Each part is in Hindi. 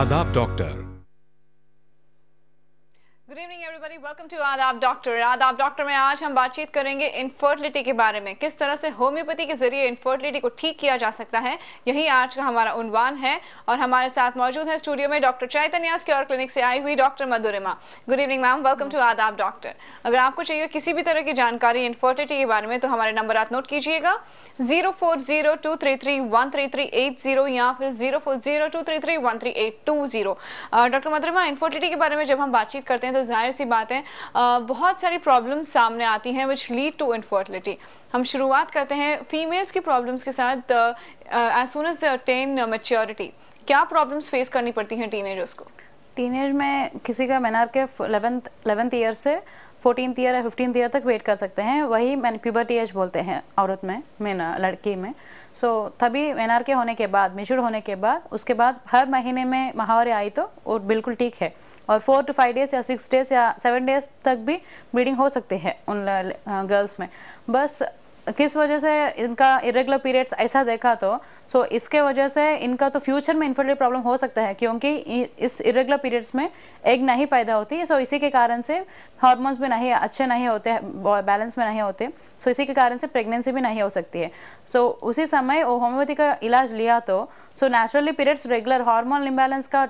आदाब doctor. Good evening everybody, welcome to Aadab doctor. Aadab doctor में आज हम बातचीत करेंगे इनफर्टिलिटी के बारे में, किस तरह से होम्योपैथी के जरिए इनफर्टिलिटी को ठीक किया जा सकता है। यही आज का हमारा उन्वान है और हमारे साथ मौजूद है स्टूडियो में डॉक्टर चैतन्या केयर क्लिनिक से आई हुई doctor Madhurima. Good evening ma'am, welcome to Aadab doctor. अगर आपको चाहिए किसी भी तरह की जानकारी इनफर्टिलिटी के बारे में तो हमारे नंबर आप नोट कीजिएगा 0402331338 या फिर 040233133820। डॉक्टर मधुरिमा, इनफर्टिलिटी के बारे में जब हम बातचीत करते हैं तो जाहिर सी बात है बहुत सारी प्रॉब्लम्स सामने आती हैं विच लीड टू इनफर्टिलिटी। हम शुरुआत करते हैं फीमेल्स की प्रॉब्लम्स के साथ। As soon as they attain maturity, क्या प्रॉब्लम्स फेस करनी पड़ती हैं टीनेजर्स को? टीनेज में किसी का मेनार के 11th ईयर से 14th ईयर या 15th ईयर तक वेट कर सकते हैं, वही प्यूबर्टी एज बोलते हैं औरत में लड़की में। तभी मेनार के होने के बाद, मेच्योर होने के बाद, उसके बाद हर महीने में माहवारी आई तो वो बिल्कुल ठीक है, और 4 to 5 डेज या 6 डेज या 7 डेज तक भी ब्लीडिंग हो सकते हैं उन गर्ल्स में। बस किस वजह से इनका इरेगुलर पीरियड्स ऐसा देखा तो इसके वजह से इनका तो फ्यूचर में इनफर्टिलिटी प्रॉब्लम हो सकता है, क्योंकि इस इरेगुलर पीरियड्स में एग नहीं पैदा होती है। इसी के कारण से हार्मोन्स भी नहीं अच्छे नहीं होते, बैलेंस में नहीं होते। इसी के कारण से प्रेगनेंसी भी नहीं हो सकती है। उसी समय वो होम्योपैथी का इलाज लिया तो naturally periods regular hormone imbalance का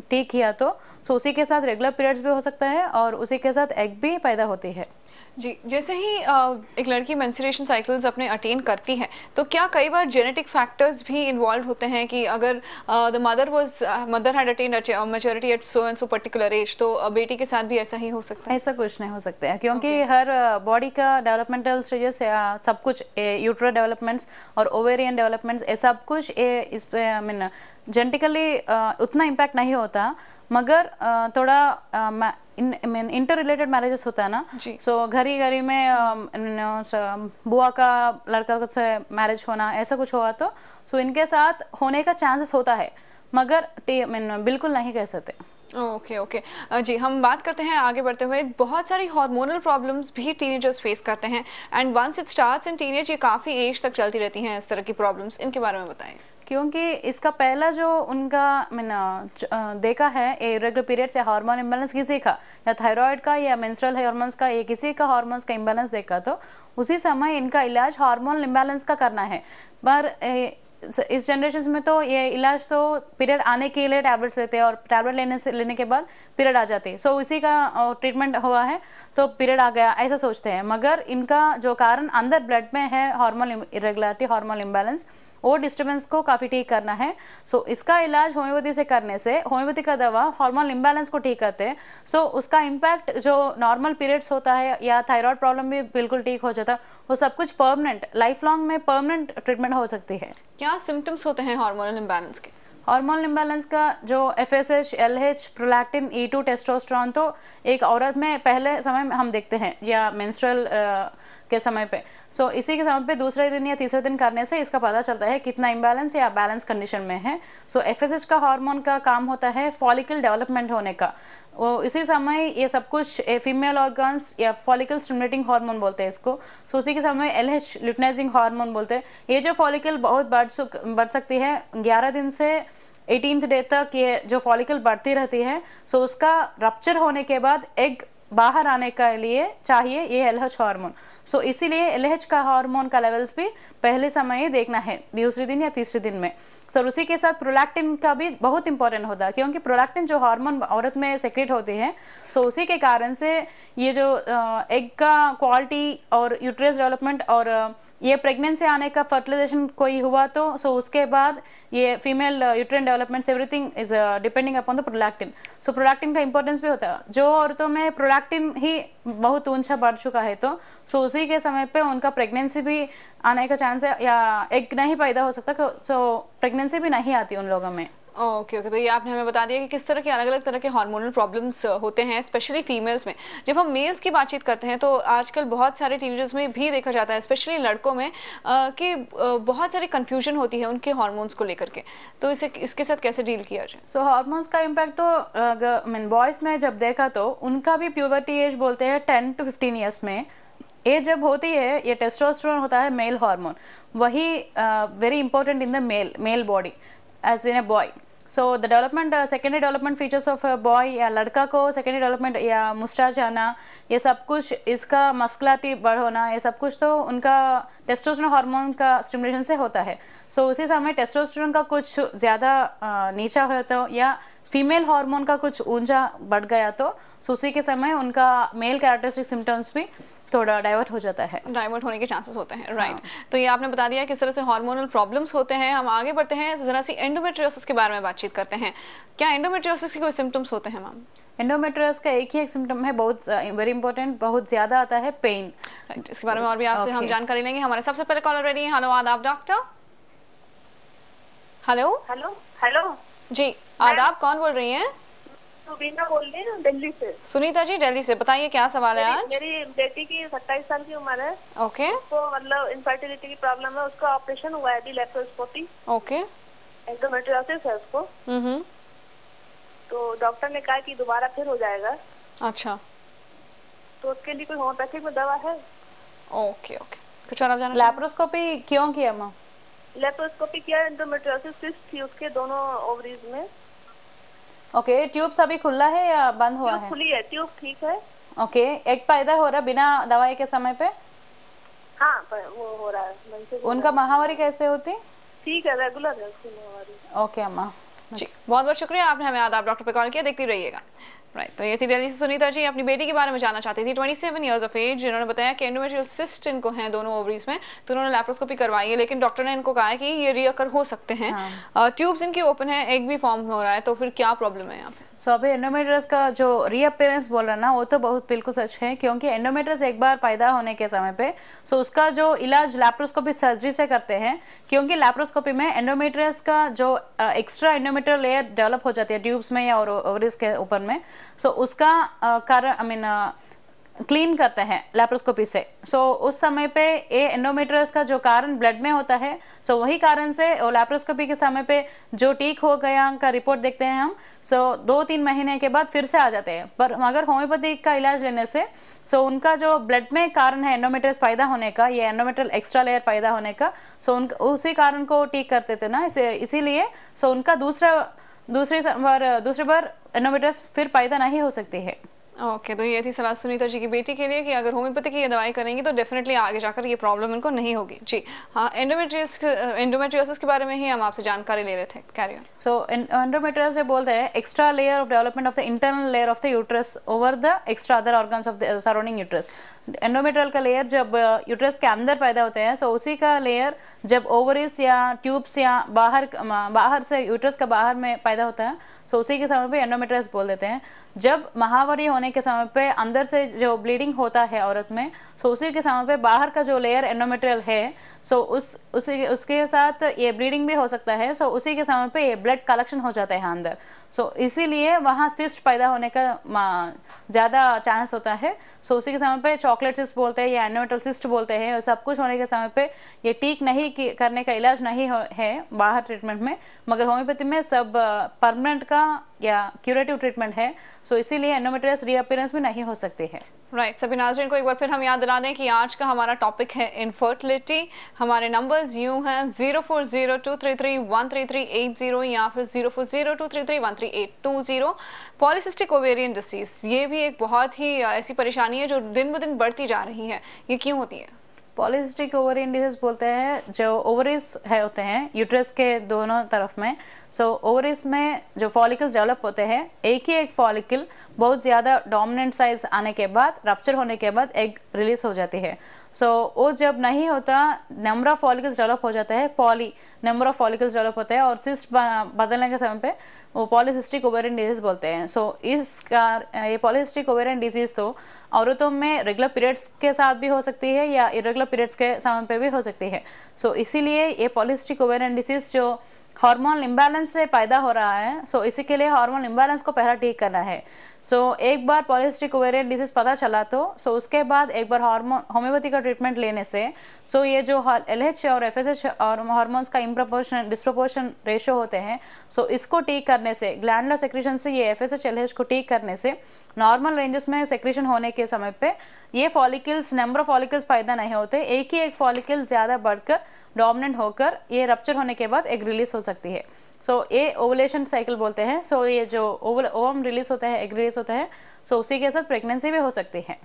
ठीक किया तो उसी के साथ रेगुलर पीरियड्स भी हो सकता है और उसी के साथ एग भी पैदा होती है। जी, जैसे ही एक लड़की मेंस्ट्रुएशन साइकिल्स अपने अटेन करती है तो क्या कई बार जेनेटिक फैक्टर्स भी इन्वॉल्व होते हैं कि अगर the mother had attained maturity at so and so particular age, तो बेटी के साथ भी ऐसा ही हो सकता है? ऐसा कुछ नहीं हो सकता है, क्योंकि हर बॉडी का डेवलपमेंटल स्टेजेस या सब कुछ, यूट्रल डेवलपमेंट्स और ओवेरियन डेवलपमेंट्स, ये सब कुछ इस पे जेनेटिकली उतना इम्पैक्ट नहीं होता, मगर थोड़ा इंटर रिलेटेड मैरिजेस होता है ना। घरी में बुआ का लड़का से मैरिज होना, ऐसा कुछ हुआ तो इनके साथ होने का चांसेस होता है, मगर बिल्कुल नहीं कह सकते। ओके जी, हम बात करते हैं आगे बढ़ते हुए। बहुत सारी हार्मोनल प्रॉब्लम्स भी टीनेजर्स फेस करते हैं and once it starts in teenage, ये काफ़ी एज तक चलती रहती हैं इस तरह की प्रॉब्लम्स। इनके बारे में बताएं। क्योंकि इसका पहला जो उनका देखा है इरेगुलर पीरियड्स या हार्मोन इम्बैलेंस किसी का, या थायराइड का या मेंस्ट्रुअल हार्मोन्स का, या किसी का हार्मोन्स का इम्बैलेंस देखा तो उसी समय इनका इलाज हार्मोन इम्बैलेंस का करना है। पर इस जनरेशन में तो ये इलाज तो पीरियड आने के लिए टैबलेट्स लेते हैं और टैबलेट लेने के बाद पीरियड आ जाती है। उसी का ट्रीटमेंट हुआ है तो पीरियड आ गया, ऐसा सोचते हैं, मगर इनका जो कारण अंदर ब्लड में है हार्मोन इरेगुलरिटी, हार्मोन इम्बैलेंस, वो डिस्टर्बेंस को काफ़ी ठीक करना है। इसका इलाज होम्योपैथी से करने से, होम्योपैथी का दवा हार्मोन इम्बैलेंस को ठीक करते हैं। उसका इम्पैक्ट जो नॉर्मल पीरियड्स होता है या थायराइड प्रॉब्लम भी बिल्कुल ठीक हो जाता है, वो सब कुछ परमानेंट, लाइफ लॉन्ग में परमानेंट ट्रीटमेंट हो सकती है। क्या सिम्टम्स होते हैं हार्मोनल इम्बैलेंस के? हार्मोन इम्बैलेंस का जो FSH, LH, prolactin, E2, testosterone, तो एक औरत में पहले समय में हम देखते हैं या मेंस्ट्रुअल के समय पे। इसी के समय पे दूसरे दिन या तीसरे दिन करने से इसका पता चलता है कितना इम्बैलेंस या बैलेंस कंडीशन में है। FSH का हार्मोन का काम होता है फॉलिकल डेवलपमेंट होने का। इसी समय ये सब कुछ फीमेल ऑर्गन्स या फॉलिकल स्टिमुलेटिंग हार्मोन बोलते हैं इसको। उसी के समय LH, ल्यूटिनाइजिंग हार्मोन बोलते हैं। ये जो फॉलिकल बहुत बढ़ सकती है 11 दिन से 18th डे तक, ये जो फॉलिकल बढ़ती रहती है। उसका रप्चर होने के बाद एग बाहर आने के लिए चाहिए ये LH हार्मोन। इसीलिए LH का हार्मोन का लेवल्स भी पहले समय ही देखना है, दूसरे दिन या तीसरे दिन में। उसी के साथ प्रोलैक्टिन का भी बहुत इंपॉर्टेंट होता है, क्योंकि प्रोलैक्टिन जो हार्मोन औरत में सेक्रेट होती है, उसी के कारण से ये जो एग का क्वालिटी और यूट्रस डेवलपमेंट और ये प्रेगनेंसी आने का फर्टिलाइजेशन कोई हुआ तो उसके बाद ये female uterine development everything is depending upon the prolactin. Prolactin का इंपॉर्टेंस भी होता है। जो औरतों में प्रोलैक्टिन ही बहुत ऊंचा बढ़ चुका है तो उसी के समय पे उनका प्रेगनेंसी भी आने का चांस है या एग नहीं पैदा हो सकता, प्रेगनेंसी भी नहीं आती उन लोगों में। ओके, तो ये आपने हमें बता दिया कि किस तरह के अलग अलग तरह के हार्मोनल प्रॉब्लम्स होते हैं स्पेशली फीमेल्स में। जब हम मेल्स की बातचीत करते हैं तो आजकल बहुत सारे टीनेजर्स में भी देखा जाता है, स्पेशली लड़कों में, कि बहुत सारी कंफ्यूजन होती है उनके हार्मोन्स को लेकर के। तो इसके साथ कैसे डील किया जाए? हार्मोन्स का इम्पैक्ट तो बॉयज़ में जब देखा तो उनका भी प्यूबर्टी एज बोलते हैं 10 to 15 ईयर्स में। एज जब होती है, ये टेस्टोस्टेरोन होता है मेल हार्मोन, वही very important in the male body as in a boy. So the development secondary development features of boy या लड़का को सेकेंडरी डेवलपमेंट या मुस्टाच आना, ये सब कुछ, इसका मस्कुलारिटी बढ़ होना, ये सब कुछ तो उनका टेस्टोस्टेरोन हार्मोन का स्टिमुलेशन से होता है। सो उसी समय टेस्टोस्टेरोन का कुछ ज़्यादा नीचा हो तो या फीमेल हार्मोन का कुछ ऊंचा बढ़ गया तो उसी के समय उनका मेल कैरेक्टरिस्टिक सिम्टम्स भी थोड़ा डाइवर्ट हो जाता है, डाइवर्ट होने के चांसेस होते हैं। राइट तो ये आपने बता दिया किस तरह से हार्मोनल प्रॉब्लम्स होते हैं। हम आगे बढ़ते हैं, जरा सी एंडोमेट्रियोसिस के बारे में बातचीत करते हैं। क्या एंडोमेट्रियोसिस के कोई सिम्टम्स होते हैं मैम? एंडोमेट्रियोसिस का एक ही एक सिम्टम है, बहुत वेरी इंपॉर्टेंट, बहुत ज़्यादा आता है, पेन। राइट, इसके बारे में और भी आपसे हम जानकारी लेंगे। हमारे सबसे पहले कॉलर रेडी है। हेलो आदाब डॉक्टर। हेलो हेलो हेलो जी, आदाब, कौन बोल रही हैं? सुनीता बोल रही हूँ दिल्ली से। सुनीता जी दिल्ली से, बताइए क्या सवाल है आज? मेरी बेटी की 27 साल की उम्र है। ओके। उसको मतलब इनफर्टिलिटी की प्रॉब्लम है, उसका ऑपरेशन हुआ है अभी, लेप्रोस्कोपी। ओके। एंडोमेट्रियोसिस है उसको। तो डॉक्टर ने कहा कि दोबारा फिर हो जाएगा। अच्छा, तो उसके लिए कोई होम्योपैथिक में दवा है? ओके ओके, कुछ और आप जानना? लैप्रोस्कोपी क्यों किया माँ? लेप्रोस्कोपी किया, एंडोमेट्रियोसिस सिस्ट थी उसके दोनों ओवरीज में। ओके, ट्यूब्स अभी खुला है या बंद हुआ है? खुली है, ट्यूब ठीक है। ओके, एग पैदा हो रहा बिना दवाई के समय पे? हाँ, पर वो हो रहा है। उनका माहवारी कैसे होती? ठीक है, रेगुलर है उसकी माहवारी। ओके अम्मा जी, बहुत बहुत शुक्रिया, आपने हमें आदाब डॉक्टर पे कॉल किया, देखती रहिएगा। राइट तो ये थी दिल्ली से सुनीता जी, अपनी बेटी के बारे में जानना चाहती थी, 27 ईयर्स ऑफ एज, जिन्होंने बताया कि एंडोमेट्रियल सिस्ट इनको हैं दोनों ओवरीज में, तो उन्होंने लैप्रोस्कोपी करवाई है, लेकिन डॉक्टर ने इनको कहा है कि ये रीअकर हो सकते हैं। ट्यूब्स इनकी ओपन है, एग भी फॉर्म हो रहा है, तो फिर क्या प्रॉब्लम है यहाँ पे? सो अभी एंडोमेट्रियस का जो रीअपेयरेंस बोल रहा है ना, वो तो बहुत बिल्कुल सच है, क्योंकि एंडोमेट्रियस एक बार पैदा होने के समय पे उसका जो इलाज लैप्रोस्कोपी सर्जरी से करते हैं, क्योंकि लैप्रोस्कोपी में एंडोमेट्रियस का जो एक्स्ट्रा एंडोमेट्रियल लेयर डेवलप हो जाती है ट्यूब्स में या ओवरीज के ऊपर में, सो उसका कारण क्लीन करते हैं लैप्रोस्कोपी से। सो उस समय पे ये एंडोमेट्रियस का जो कारण ब्लड में होता है, सो वही कारण से लैप्रोस्कोपी के समय पे जो ठीक हो गया का रिपोर्ट देखते हैं हम, सो 2-3 महीने के बाद फिर से आ जाते हैं। पर अगर होम्योपैथी का इलाज लेने से सो उनका जो ब्लड में कारण है एंडोमेट्रियस पैदा होने का, ये एंडोमेट्रियल एक्स्ट्रा लेयर पैदा होने का, सो उसी कारण को ठीक करते थे ना, इसीलिए सो उनका दूसरी बार एंडोमेट्रियस फिर पैदा नहीं हो सकती है। ओके तो ये थी सलाह सुनीता जी की बेटी के लिए कि अगर होम्योपैथी की ये दवाई करेंगे तो डेफिनेटली आगे जाकर ये प्रॉब्लम इनको नहीं होगी। जी हाँ, एंडोमेट्रियोसिस के बारे में ही हम आपसे जानकारी ले रहे थे, कैरी ऑन। सो एंडोमेट्रियोसिस से बोलते हैं extra layer of development of the internal layer of the uterus over the extra other organs of the surrounding uterus. Endometrial का लेयर जब यूट्रस के अंदर पैदा होते हैं, सो उसी का लेयर जब ओवरीज या ट्यूब्स या बाहर से यूट्रस का बाहर में पैदा होता है, सो उसी के समय पे एंडोमेट्रियस बोल देते हैं। जब महावारी होने के समय पे अंदर से जो ब्लीडिंग होता है औरत में, सो उसी के समय पे बाहर का जो लेयर एंडोमेट्रियल है, सो उसके साथ ये ब्लीडिंग भी हो सकता है, सो उसी के समय पे ये ब्लड कलेक्शन हो जाता है अंदर, सो इसीलिए वहाँ सिस्ट पैदा होने का ज़्यादा चांस होता है। सो उसी के समय पे चॉकलेट सिस्ट बोलते हैं या एंडोमेट्रियल सिस्ट बोलते हैं, और सब कुछ होने के समय पे ये ठीक नहीं करने का इलाज नहीं है बाहर ट्रीटमेंट में, मगर होम्योपैथी में सब परमानेंट का या क्यूरेटिव ट्रीटमेंट है, सो इसीलिए एंडोमेट्रियस रीअपीयरेंस भी नहीं हो सकती है। राइट सभी नाज़रीन को एक बार फिर हम याद दिला दें कि आज का हमारा टॉपिक है इनफर्टिलिटी। हमारे नंबर्स यूँ हैं 0402331338 या फिर 040233133820। पॉलीसिस्टिक ओवेरियन डिसीज, ये भी एक बहुत ही ऐसी परेशानी है जो दिन ब दिन बढ़ती जा रही है, ये क्यों होती है? पॉलीसिस्टिक ओवेरियन डिजीज बोलते हैं जो ओवरीज है होते हैं यूट्रस के दोनों तरफ में, सो ओवरीज में जो फॉलिकल्स डेवलप होते हैं, एक ही एक फॉलिकल बहुत ज़्यादा डोमिनेंट साइज आने के बाद, रप्चर होने के बाद एग रिलीज हो जाती है। सो वो जब नहीं होता, नंबर ऑफ फॉलिकल्स डेवलप हो जाता है, poly number of follicles develop होते हैं, और सिस्ट बदलने के समय पे वो पॉलीसिस्टिक ओवेरियन डिजीज बोलते हैं। सो ये पॉलीसिस्टिक ओवेरियन डिजीज तो औरतों में रेगुलर पीरियड्स के साथ भी हो सकती है या इरेगुलर पीरियड्स के समय पे भी हो सकती है। सो इसीलिए ये पॉलीसिस्टिक ओवेरियन डिजीज जो हार्मोन इम्बैलेंस से पैदा हो रहा है, सो इसी के लिए हार्मोन इम्बैलेंस को पहला ठीक करना है। सो एक बार पॉलीसिस्टिक ओवेरियन डिजीज पता चला तो उसके बाद एक बार होम्योपैथी का ट्रीटमेंट लेने से ये जो LH और FSH और हार्मोन्स का डिस्प्रोपोर्शन रेशो होते हैं, इसको ठीक करने से, ग्लैंडुलर सेक्रेशन से ये FSH LH को ठीक करने से नॉर्मल रेंजेस में सेक्रेशन होने के समय पे ये फॉलिकल्स, नंबर ऑफ फॉलिकल्स पैदा नहीं होते, एक ही एक फॉलिकल ज़्यादा बढ़कर डोमिनेंट होकर ये रप्चर होने के बाद एग रिलीज हो सकती है। सो ये ओवुलेशन साइकिल बोलते हैं। सो ये जो ओवम रिलीज होता है, एग रिलीज होता है, सो उसी के साथ प्रेगनेंसी भी हो सकती है।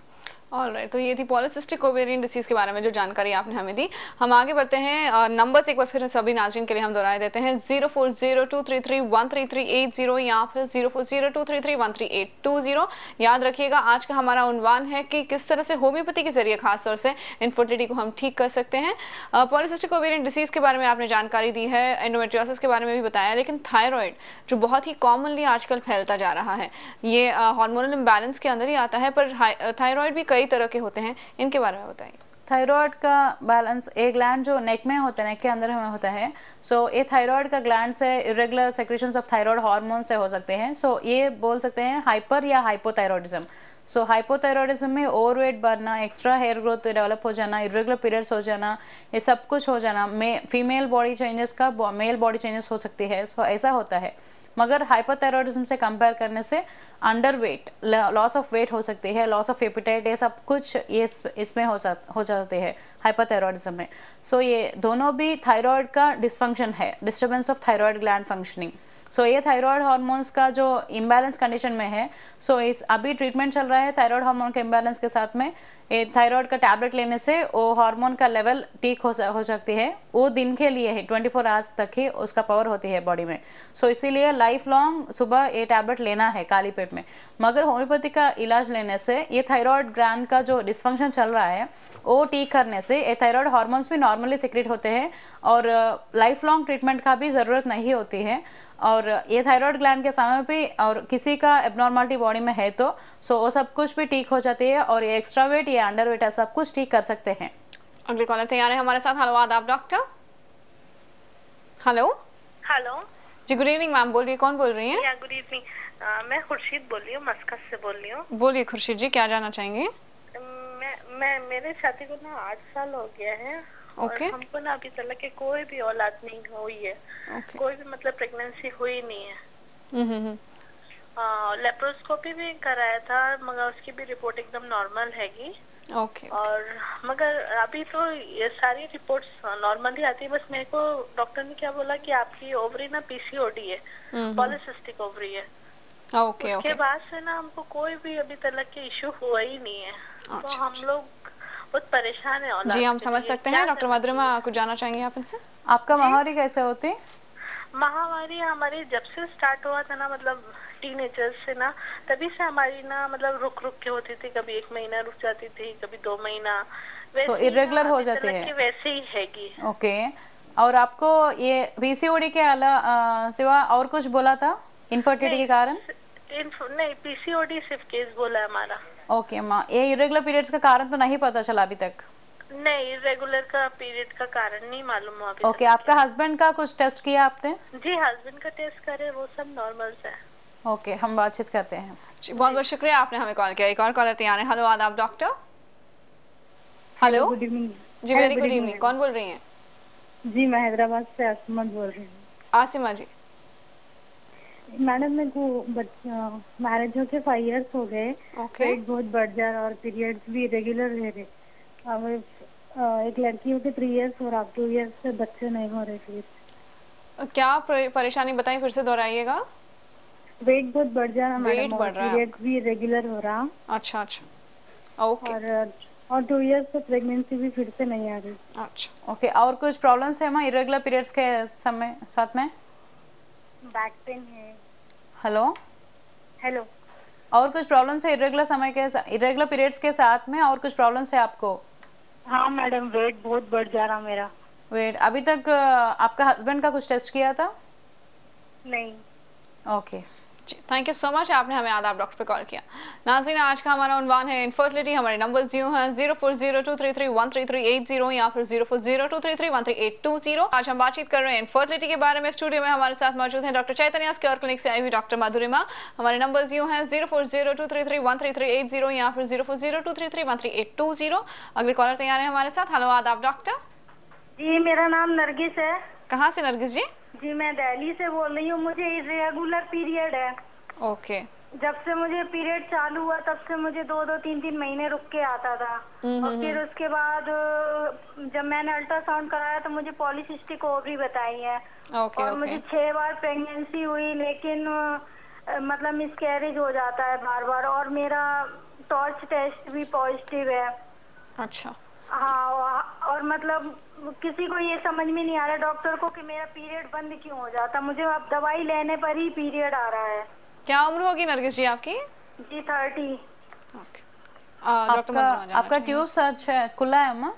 ऑलराइट, तो ये थी पॉलिसिस्टिक ओवेरियन डिसीज के बारे में जो जानकारी आपने हमें दी। हम आगे बढ़ते हैं। नंबर्स एक बार फिर सभी नाज़रीन के लिए हम दोहराए देते हैं, 0402331338 या फिर 040233133820। याद रखिएगा, आज का हमारा उन्वान है कि किस तरह से होम्योपैथी के जरिए खासतौर से इनफर्टिलिटी को हम ठीक कर सकते हैं। पॉलिसिस्टिक ओवेरियन डिसीज के बारे में आपने जानकारी दी है, एंडोमेट्रियोसिस के बारे में भी बताया, लेकिन थायराइड जो बहुत ही कॉमनली आजकल फैलता जा रहा है, ये हार्मोनल इम्बैलेंस के अंदर ही आता है, पर थायराइड भी कई तरह के होते हैं, इनके बारे में बताइए। थायराइड का बैलेंस, एक ग्लैंड जो नेक में होता है, नेक के अंदर में होता है, सो ये थायराइड का ग्लैंड से irregular secretions of thyroid hormone से हो सकते हैं। सो ये बोल सकते हैं हाइपर या हाइपोथायरॉयडिज्म। सो हाइपोथायरॉयडिज्म में ओवरवेट बढ़ना, एक्स्ट्रा हेयर ग्रोथ डेवलप हो जाना, इरेगुलर पीरियड्स हो जाना, ये सब कुछ हो जाना, फीमेल बॉडी चेंजेस का मेल बॉडी चेंजेस हो सकती है। सो ऐसा होता है। मगर हाइपोथायरॉयडिज्म से कंपेयर करने से underweight, loss of weight हो सकती है, लॉस ऑफ एपिटाइट, ये सब कुछ ये इसमें हो जाते हैं हाइपोथायरॉयडिज्म में। सो ये दोनों भी थायराइड का डिसफंक्शन है, disturbance of thyroid gland functioning. So ये थायराइड हार्मोन्स का जो इम्बैलेंस कंडीशन में है, सो इस अभी ट्रीटमेंट चल रहा है थायराइड हार्मोन के इम्बैलेंस के साथ में। ये थायराइड का टैबलेट लेने से वो हार्मोन का लेवल ठीक हो सकती है, वो दिन के लिए है, 24 आवर्स तक ही उसका पावर होती है बॉडी में। सो इसीलिए लाइफ लॉन्ग सुबह ये टैबलेट लेना है खाली पेट में। मगर होम्योपैथी का इलाज लेने से ये थायराइड ग्लैंड का जो डिसफंक्शन चल रहा है वो ठीक करने से ये थायराइड हार्मोन्स भी नॉर्मली सिक्रेट होते हैं और लाइफ लॉन्ग ट्रीटमेंट का भी ज़रूरत नहीं होती है। और ये थायराइड ग्लैंड के समय पे और किसी का एबनॉर्मलिटी बॉडी में है तो सो वो सब कुछ भी ठीक हो जाती है और ये एक्स्ट्रा वेट, ये अंडर वेट है, सब कुछ ठीक कर सकते हैं। अगले कॉलर तैयार है हमारे साथ। हेलो, आदाब डॉक्टर। हेलो हेलो जी, गुड इवनिंग मैम, बोलिए, कौन बोल रही हैं? या गुड इवनिंग, मैं खुर्शीद बोल रही हूँ, मस्कत से बोल रही हूँ। बोलिए खुर्शीद जी, क्या जानना चाहेंगे? मैं मेरे शादी को ना 8 साल हो गया है। ओके। और हमको ना अभी तक के कोई भी औलाद नहीं हुई है। ओके। कोई भी मतलब प्रेगनेंसी हुई नहीं है। लेप्रोस्कोपी भी कराया था मगर उसकी भी रिपोर्ट एकदम नॉर्मल हैगी। ओके। और मगर अभी तो ये सारी रिपोर्ट्स नॉर्मल ही आती है। बस मेरे को डॉक्टर ने क्या बोला कि आपकी ओवरी ना पीसीओडी है, पॉलिसिस्टिक ओवरी है। ओके। उसके बाद से ना हमको कोई भी अभी तक के इशू हुआ ही नहीं है। तो हम लोग बहुत परेशान है औलाद जी, हम के समझ लिए। सकते क्या हैं। डॉक्टर करना मधुरिमा, कुछ जानना चाहेंगे आप इनसे? आपका माहौरी कैसे होती? महामारी हमारी जब से स्टार्ट हुआ था ना, मतलब टीनेजर्स से ना, तभी से हमारी ना मतलब रुक के होती थी। कभी 1 महीना रुक जाती थी, कभी 2 महीना, तो इरेगुलर हो जाती है। वैसे ही हैगी। ओके। और आपको ये पीसीओडी के अलावा सिवा और कुछ बोला था इनफर्टिलिटी के कारण? नहीं, पीसीओडी सिर्फ केस बोला है हमारा। ओके माँ, ये इरेगुलर पीरियड्स का कारण तो नहीं पता चला अभी तक? नहीं, रेगुलर का पीरियड का कारण नहीं मालूम हुआ अभी। ओके। आपका हस्बैंड का कुछ टेस्ट किया आपने? जी, हस्बैंड का टेस्ट करे, वो सब नॉर्मल है। ओके, हम बातचीत करते हैं। जी, बहुत बहुत शुक्रिया, आपने हमें कॉल किया। एक और कॉलर तैयार है। हेलो, आदाब डॉक्टर। हेलो, गुड इवनिंग जी, वेरी गुड इवनिंग, कौन बोल रही हैं? जी, मैं हैदराबाद से आसमा बोल रही हूँ। आसिमा जी। मैडम, मेरे को मैरिज होके 5 इयर्स हो गए। ओके। पेट बहुत बढ़ जा रहा और पीरियड्स भी रेगुलर रह रहे। अब एक लड़की होके 3 इयर्स और अब 2 इयर्स से बच्चे नहीं हो रहे। फिर क्या परेशानी बताएं, फिर से दोहराइएगा। वेट बहुत बढ़ जा रहा वेट मैडम, बढ़ रहा है पीरियड्स भी रेगुलर हो रहा। अच्छा। ओके। और 2 इयर्स से प्रेगनेंसी भी फिर से नहीं आ रही। अच्छा। ओके। और कुछ प्रॉब्लम्स है माँ इरेगुलर पीरियड्स के समय साथ में? बैक पेन है। हेलो। और कुछ प्रॉब्लम्स है इरेगुलर पीरियड्स के साथ में? और कुछ प्रॉब्लम्स है आपको? हाँ मैडम, वेट बहुत बढ़ जा रहा मेरा। वेट अभी तक आपका हस्बैंड का कुछ टेस्ट किया था? नहीं। Okay ji, thank you so much, आपने हमें आदाब डॉक्टर पे कॉल किया। नाज़रीन, आज का हमारा उन्वान है इनफर्टिलिटी। हमारे नंबर्स दिए हैं 0402331338 या फिर 040233133820। आज हम बातचीत कर रहे हैं इनफर्टिलिटी के बारे में। स्टूडियो में हमारे साथ मौजूद हैं डॉक्टर चैतन्य के और क्लिनिक से आई हुई डॉक्टर मधुरिमा। हमारे नंबर्स दिए हैं 0402331338 या फिर 040233133820। अगले कॉलर तैयार है हमारे साथ। हेलो, आदाब डॉक्टर। जी, मेरा नाम नरगिस है। कहाँ से नरगिस जी? जी, मैं दिल्ली से बोल रही हूँ। मुझे इरेगुलर पीरियड है। ओके। जब से मुझे पीरियड चालू हुआ तब से मुझे 2-3 महीने रुक के आता था। और फिर उसके बाद जब मैंने अल्ट्रासाउंड कराया तो मुझे पॉलीसिस्टिक ओवरी बताई है। और मुझे 6 बार प्रेगनेंसी हुई, लेकिन मतलब मिसकैरेज हो जाता है बार बार। और मेरा टॉर्च टेस्ट भी पॉजिटिव है। अच्छा। हाँ, और मतलब किसी को ये समझ में नहीं आ रहा डॉक्टर को कि मेरा पीरियड बंद क्यों हो जाता। मुझे अब दवाई लेने पर ही पीरियड आ रहा है। क्या उम्र होगी नरगिस जी आपकी? जी 30। आपका ट्यूब सच है, खुला है अम्मा?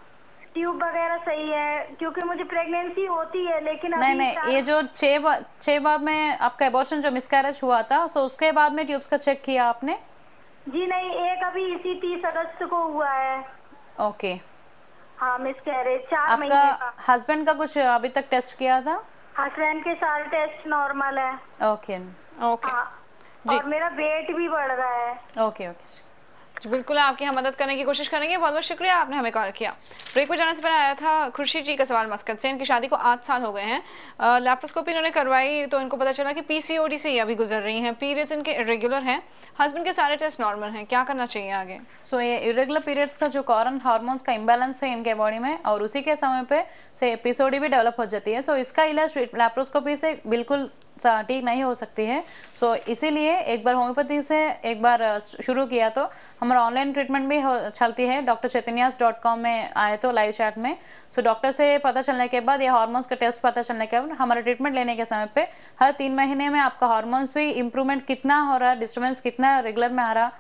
ट्यूब वगैरह सही है, क्योंकि मुझे प्रेगनेंसी होती है, लेकिन नहीं, ये जो 6 बार में आपका एबॉर्शन जो मिसकैरेज हुआ था, सो उसके बाद में ट्यूब्स का चेक किया आपने? जी नहीं, एक अभी इसी 30 अगस्त को हुआ है। ओके। हाँ, मिसकैरेज 4 महीने का। आपका हस्बैंड का कुछ अभी तक टेस्ट किया था? हस्बैंड के सारे टेस्ट नॉर्मल है। Okay okay. और मेरा वेट भी बढ़ रहा है। ओके ओके, बिल्कुल आपकी हम मदद करने की कोशिश करेंगे। बहुत बहुत शुक्रिया, आपने हमें कॉल किया। ब्रेक पर जाने से पहले आया था खुर्शीद जी का सवाल मस्कत से। इनकी शादी को 8 साल हो गए हैं। लैप्रोस्कोपी इन्होंने करवाई तो इनको पता चला कि पीसीओडी से ये अभी गुजर रही हैं। पीरियड्स इनके इरेगुलर हैं, हस्बैंड के सारे टेस्ट नॉर्मल हैं। क्या करना चाहिए आगे? सो ये इरेगुलर पीरियड्स का जो कारण हार्मोन्स का इम्बैलेंस है इनके बॉडी में, और उसी के समय पे से पीसीओडी भी डेवलप हो जाती है। सो इसका इलाज लैप्रोस्कोपी से बिल्कुल ठीक नहीं हो सकती है। सो इसीलिए एक बार होम्योपैथी से एक बार शुरू किया तो हमारा ऑनलाइन ट्रीटमेंट भी चलती है drchaitanyas.com में आए तो लाइव चैट में। सो डॉक्टर से पता चलने के बाद, ये हार्मोन्स का टेस्ट पता चलने के बाद, हमारा ट्रीटमेंट लेने के समय पे हर 3 महीने में आपका हार्मोन्स भी इम्प्रूवमेंट कितना हो रहा है, डिस्टर्बेंस कितना रेगुलर में आ रहा,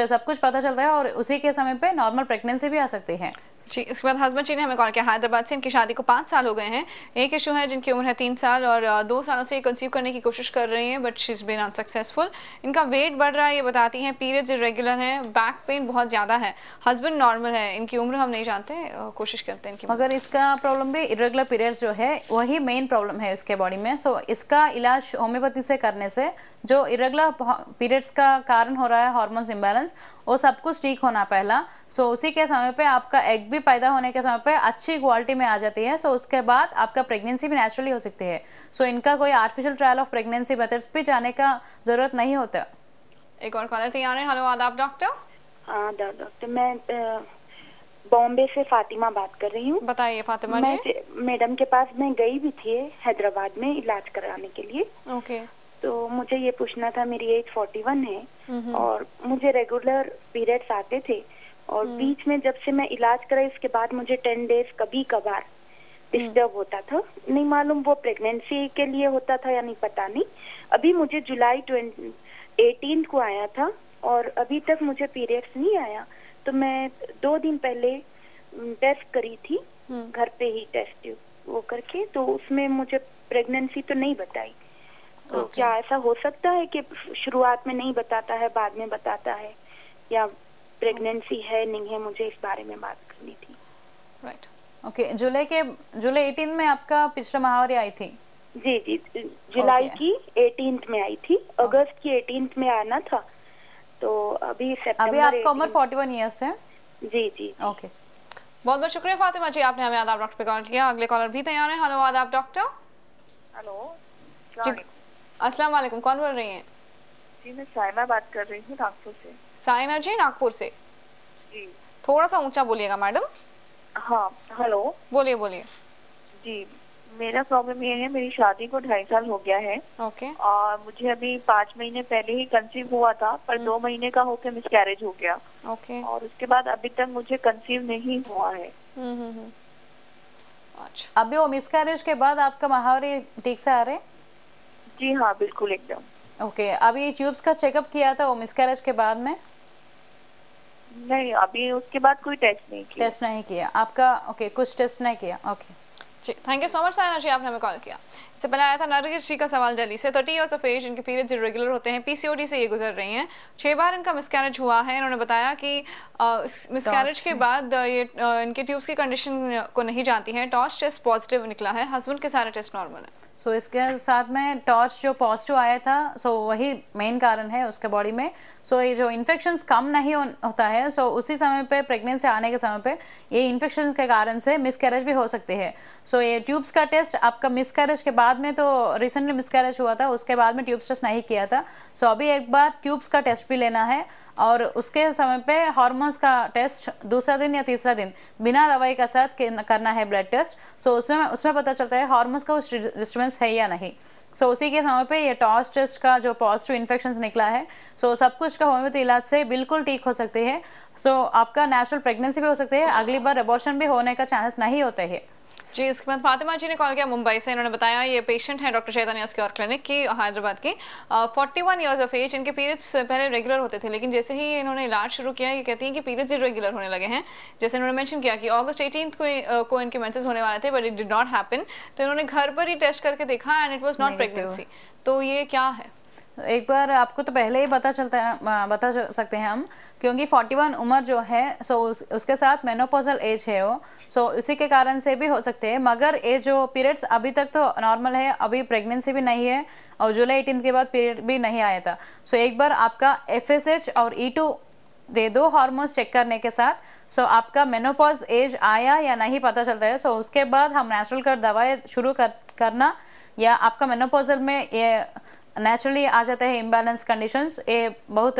सब कुछ पता चल रहा है। और उसी के समय पे नॉर्मल प्रेगनेंसी भी आ सकती है। जी, इसके बाद हस्बैंड जी ने हमें कॉल किया हैदराबाद से। इनकी शादी को 5 साल हो गए हैं। एक इशू है जिनकी उम्र है 3 साल और 2 सालों से कंसीव करने की कोशिश कर रही हैं, but she is been unsuccessful. इनका वेट बढ़ रहा है, ये बताती हैं। पीरियड्स इरेगुलर हैं, बैक पेन बहुत ज़्यादा है। हस्बैंड नॉर्मल है। इनकी उम्र हम नहीं जानते, कोशिश करते हैं इनकी। मगर इसका प्रॉब्लम भी इरेगुलर पीरियड्स जो है वही मेन प्रॉब्लम है इसके बॉडी में। सो इसका इलाज होम्योपैथी से करने से जो इरेगुलर पीरियड्स का कारण हो रहा है हार्मोन्स इम्बैलेंस, वो सब कुछ ठीक होना पहला। सो उसी के समय पे आपका एग भी पैदा होने के समय पे अच्छी क्वालिटी में आ जाती है। सो उसके बाद आपका प्रेगनेंसी भी नेचुरली हो सकती है। सो इनका कोई artificial trial of pregnancy methods भी जाने का जरूरत नहीं होता। एक और कॉलर तैयार है। हेलो, आदाब डॉक्टर। हाँ डॉक्टर, मैं बॉम्बे से फातिमा बात कर रही हूँ। बताइए फातिमा जी। मैडम के पास मैं गई भी थी हैदराबाद में इलाज कराने के लिए। ओके। तो मुझे ये पूछना था, मेरी एज 41 है और मुझे रेगुलर पीरियड्स आते थे, और बीच में जब से मैं इलाज कराई उसके बाद मुझे 10 डेज कभी कभार डिस्टर्ब होता था। नहीं मालूम वो प्रेगनेंसी के लिए होता था या नहीं, पता नहीं। अभी मुझे जुलाई 18 को आया था और अभी तक मुझे पीरियड्स नहीं आया। तो मैं 2 दिन पहले टेस्ट करी थी घर पे ही, टेस्ट वो करके, तो उसमें मुझे प्रेगनेंसी तो नहीं बताई। तो क्या ऐसा हो सकता है कि शुरुआत में नहीं बताता है, बाद में बताता है, या प्रेगनेंसी है नहीं है? मुझे इस बारे में बात करनी थी। राइट। ओके। जुलाई 18 में आपका पिछला माहवारी आई थी? जी जी, जुलाई की 18 में आई थी। अगस्त की 18 में आना था। तो अभी आपका उम्र 41 ईयर्स है? जी जी। ओके, बहुत बहुत शुक्रिया फातिमा जी, आपने हमें आदाब डॉक्टर पे कॉल किया। अगले कॉलर भी तैयार है। हेलो, आदाब डॉक्टर। हेलो, अस्सलाम वालेकुम, कौन बोल रही हैं? जी मैं साइना बात कर रही हूँ नागपुर से। साइना जी, नागपुर से। जी थोड़ा सा ऊंचा बोलिएगा मैडम। हाँ हेलो। बोलिए बोलिए। जी, मेरा प्रॉब्लम ये है, मेरी शादी को 2.5 साल हो गया है। ओके। और मुझे अभी 5 महीने पहले ही कंसीव हुआ था, पर 2 महीने का होकर मिसकैरेज हो गया। ओके। और उसके बाद अभी तक मुझे कंसीव नहीं हुआ है। अच्छा, अभी वो मिसकैरेज के बाद आपका माहवारी ठीक से आ रहे? जी हाँ, बिल्कुल एकदम। ओके। अभी ट्यूब्स का चेकअप किया था वो मिसकैरेज के बाद में? नहीं, अभी उसके बाद कोई टेस्ट नहीं किया। टेस्ट नहीं किया आपका? ओके, कुछ टेस्ट नहीं किया। Okay ji, thank you so much Saina ji, आपने हमें कॉल किया। इससे पहले आया था नरगिस जी का सवाल दिल्ली से। 30 इयर्स ऑफ एज, इनके पीरियड्स इरेगुलर होते हैं, पीसीओडी से ये गुजर रही हैं। 6 बार इनका मिसकैरेज हुआ है। इन्होंने बताया कि मिसकैरेज के बाद ये इनके ट्यूब्स की कंडीशन को नहीं जानती हैं। टॉर्च टेस्ट पॉजिटिव निकला है, हस्बैंड के सारे टेस्ट नॉर्मल है। सो इसके साथ में टॉर्च जो पॉजिटिव आया था, सो वही मेन कारण है उसके बॉडी में। सो ये जो इन्फेक्शंस कम नहीं होता है, सो उसी समय पे प्रेगनेंसी आने के समय पे ये इन्फेक्शन के कारण से मिसकैरेज भी हो सकती है। सो ये ट्यूब्स का टेस्ट आपका मिसकैरेज के बाद में, तो रिसेंटली मिसकैरेज हुआ था, उसके बाद में ट्यूब्स टेस्ट नहीं किया था। सो अभी एक बार ट्यूब्स का टेस्ट भी लेना है, और उसके समय पे हार्मोन्स का टेस्ट दूसरा दिन या तीसरा दिन बिना दवाई का साथ करना है, ब्लड टेस्ट। सो उसमें पता चलता है हार्मोन्स का कुछ डिस्टर्बेंस है या नहीं। सो उसी के समय पे ये टॉर्च टेस्ट का जो पॉजिटिव इन्फेक्शंस निकला है, सो सब कुछ का होम्योपैथी इलाज से बिल्कुल ठीक हो सकते हैं। सो आपका नेचुरल प्रेगनेंसी भी हो सकती है, अगली बार अबॉर्शन भी होने का चांस नहीं होते हैं। जी, इसके बाद फातिमा जी ने कॉल किया मुंबई से। इन्होंने बताया ये पेशेंट है डॉक्टर चैतन्य उसके और क्लिनिक की, हैदराबाद की, 41 ईयर्स ऑफ एज। इनके पीरियड्स पहले रेगुलर होते थे, लेकिन जैसे ही इन्होंने इलाज शुरू किया, ये कहती हैं कि पीरियड्स इरेगुलर होने लगे हैं। जैसे इन्होंने मेंशन किया कि अगस्त 18 को इनके मेंसेस होने वाले थे, but it did not happen. तो इन्होंने घर पर ही टेस्ट करके देखा and it was not pregnancy. तो ये क्या है? एक बार आपको तो पहले ही बता सकते हैं हम, क्योंकि 41 उम्र जो है, सो उसके साथ मेनोपॉजल एज है वो, सो इसी के कारण से भी हो सकते हैं। मगर ये जो पीरियड्स अभी तक तो नॉर्मल है, अभी प्रेगनेंसी भी नहीं है, और जुलाई 18 के बाद पीरियड भी नहीं आया था। सो एक बार आपका FSH और E2 दे दो हार्मोन्स चेक करने के साथ, सो आपका मेनोपॉज एज आया या नहीं पता चलता है। सो उसके बाद हम नेचुरल कर दवाई शुरू करना, या आपका मेनोपॉजल में ये नेचुरली आ जाते हैं इम्बैलेंस कंडीशंस, ये बहुत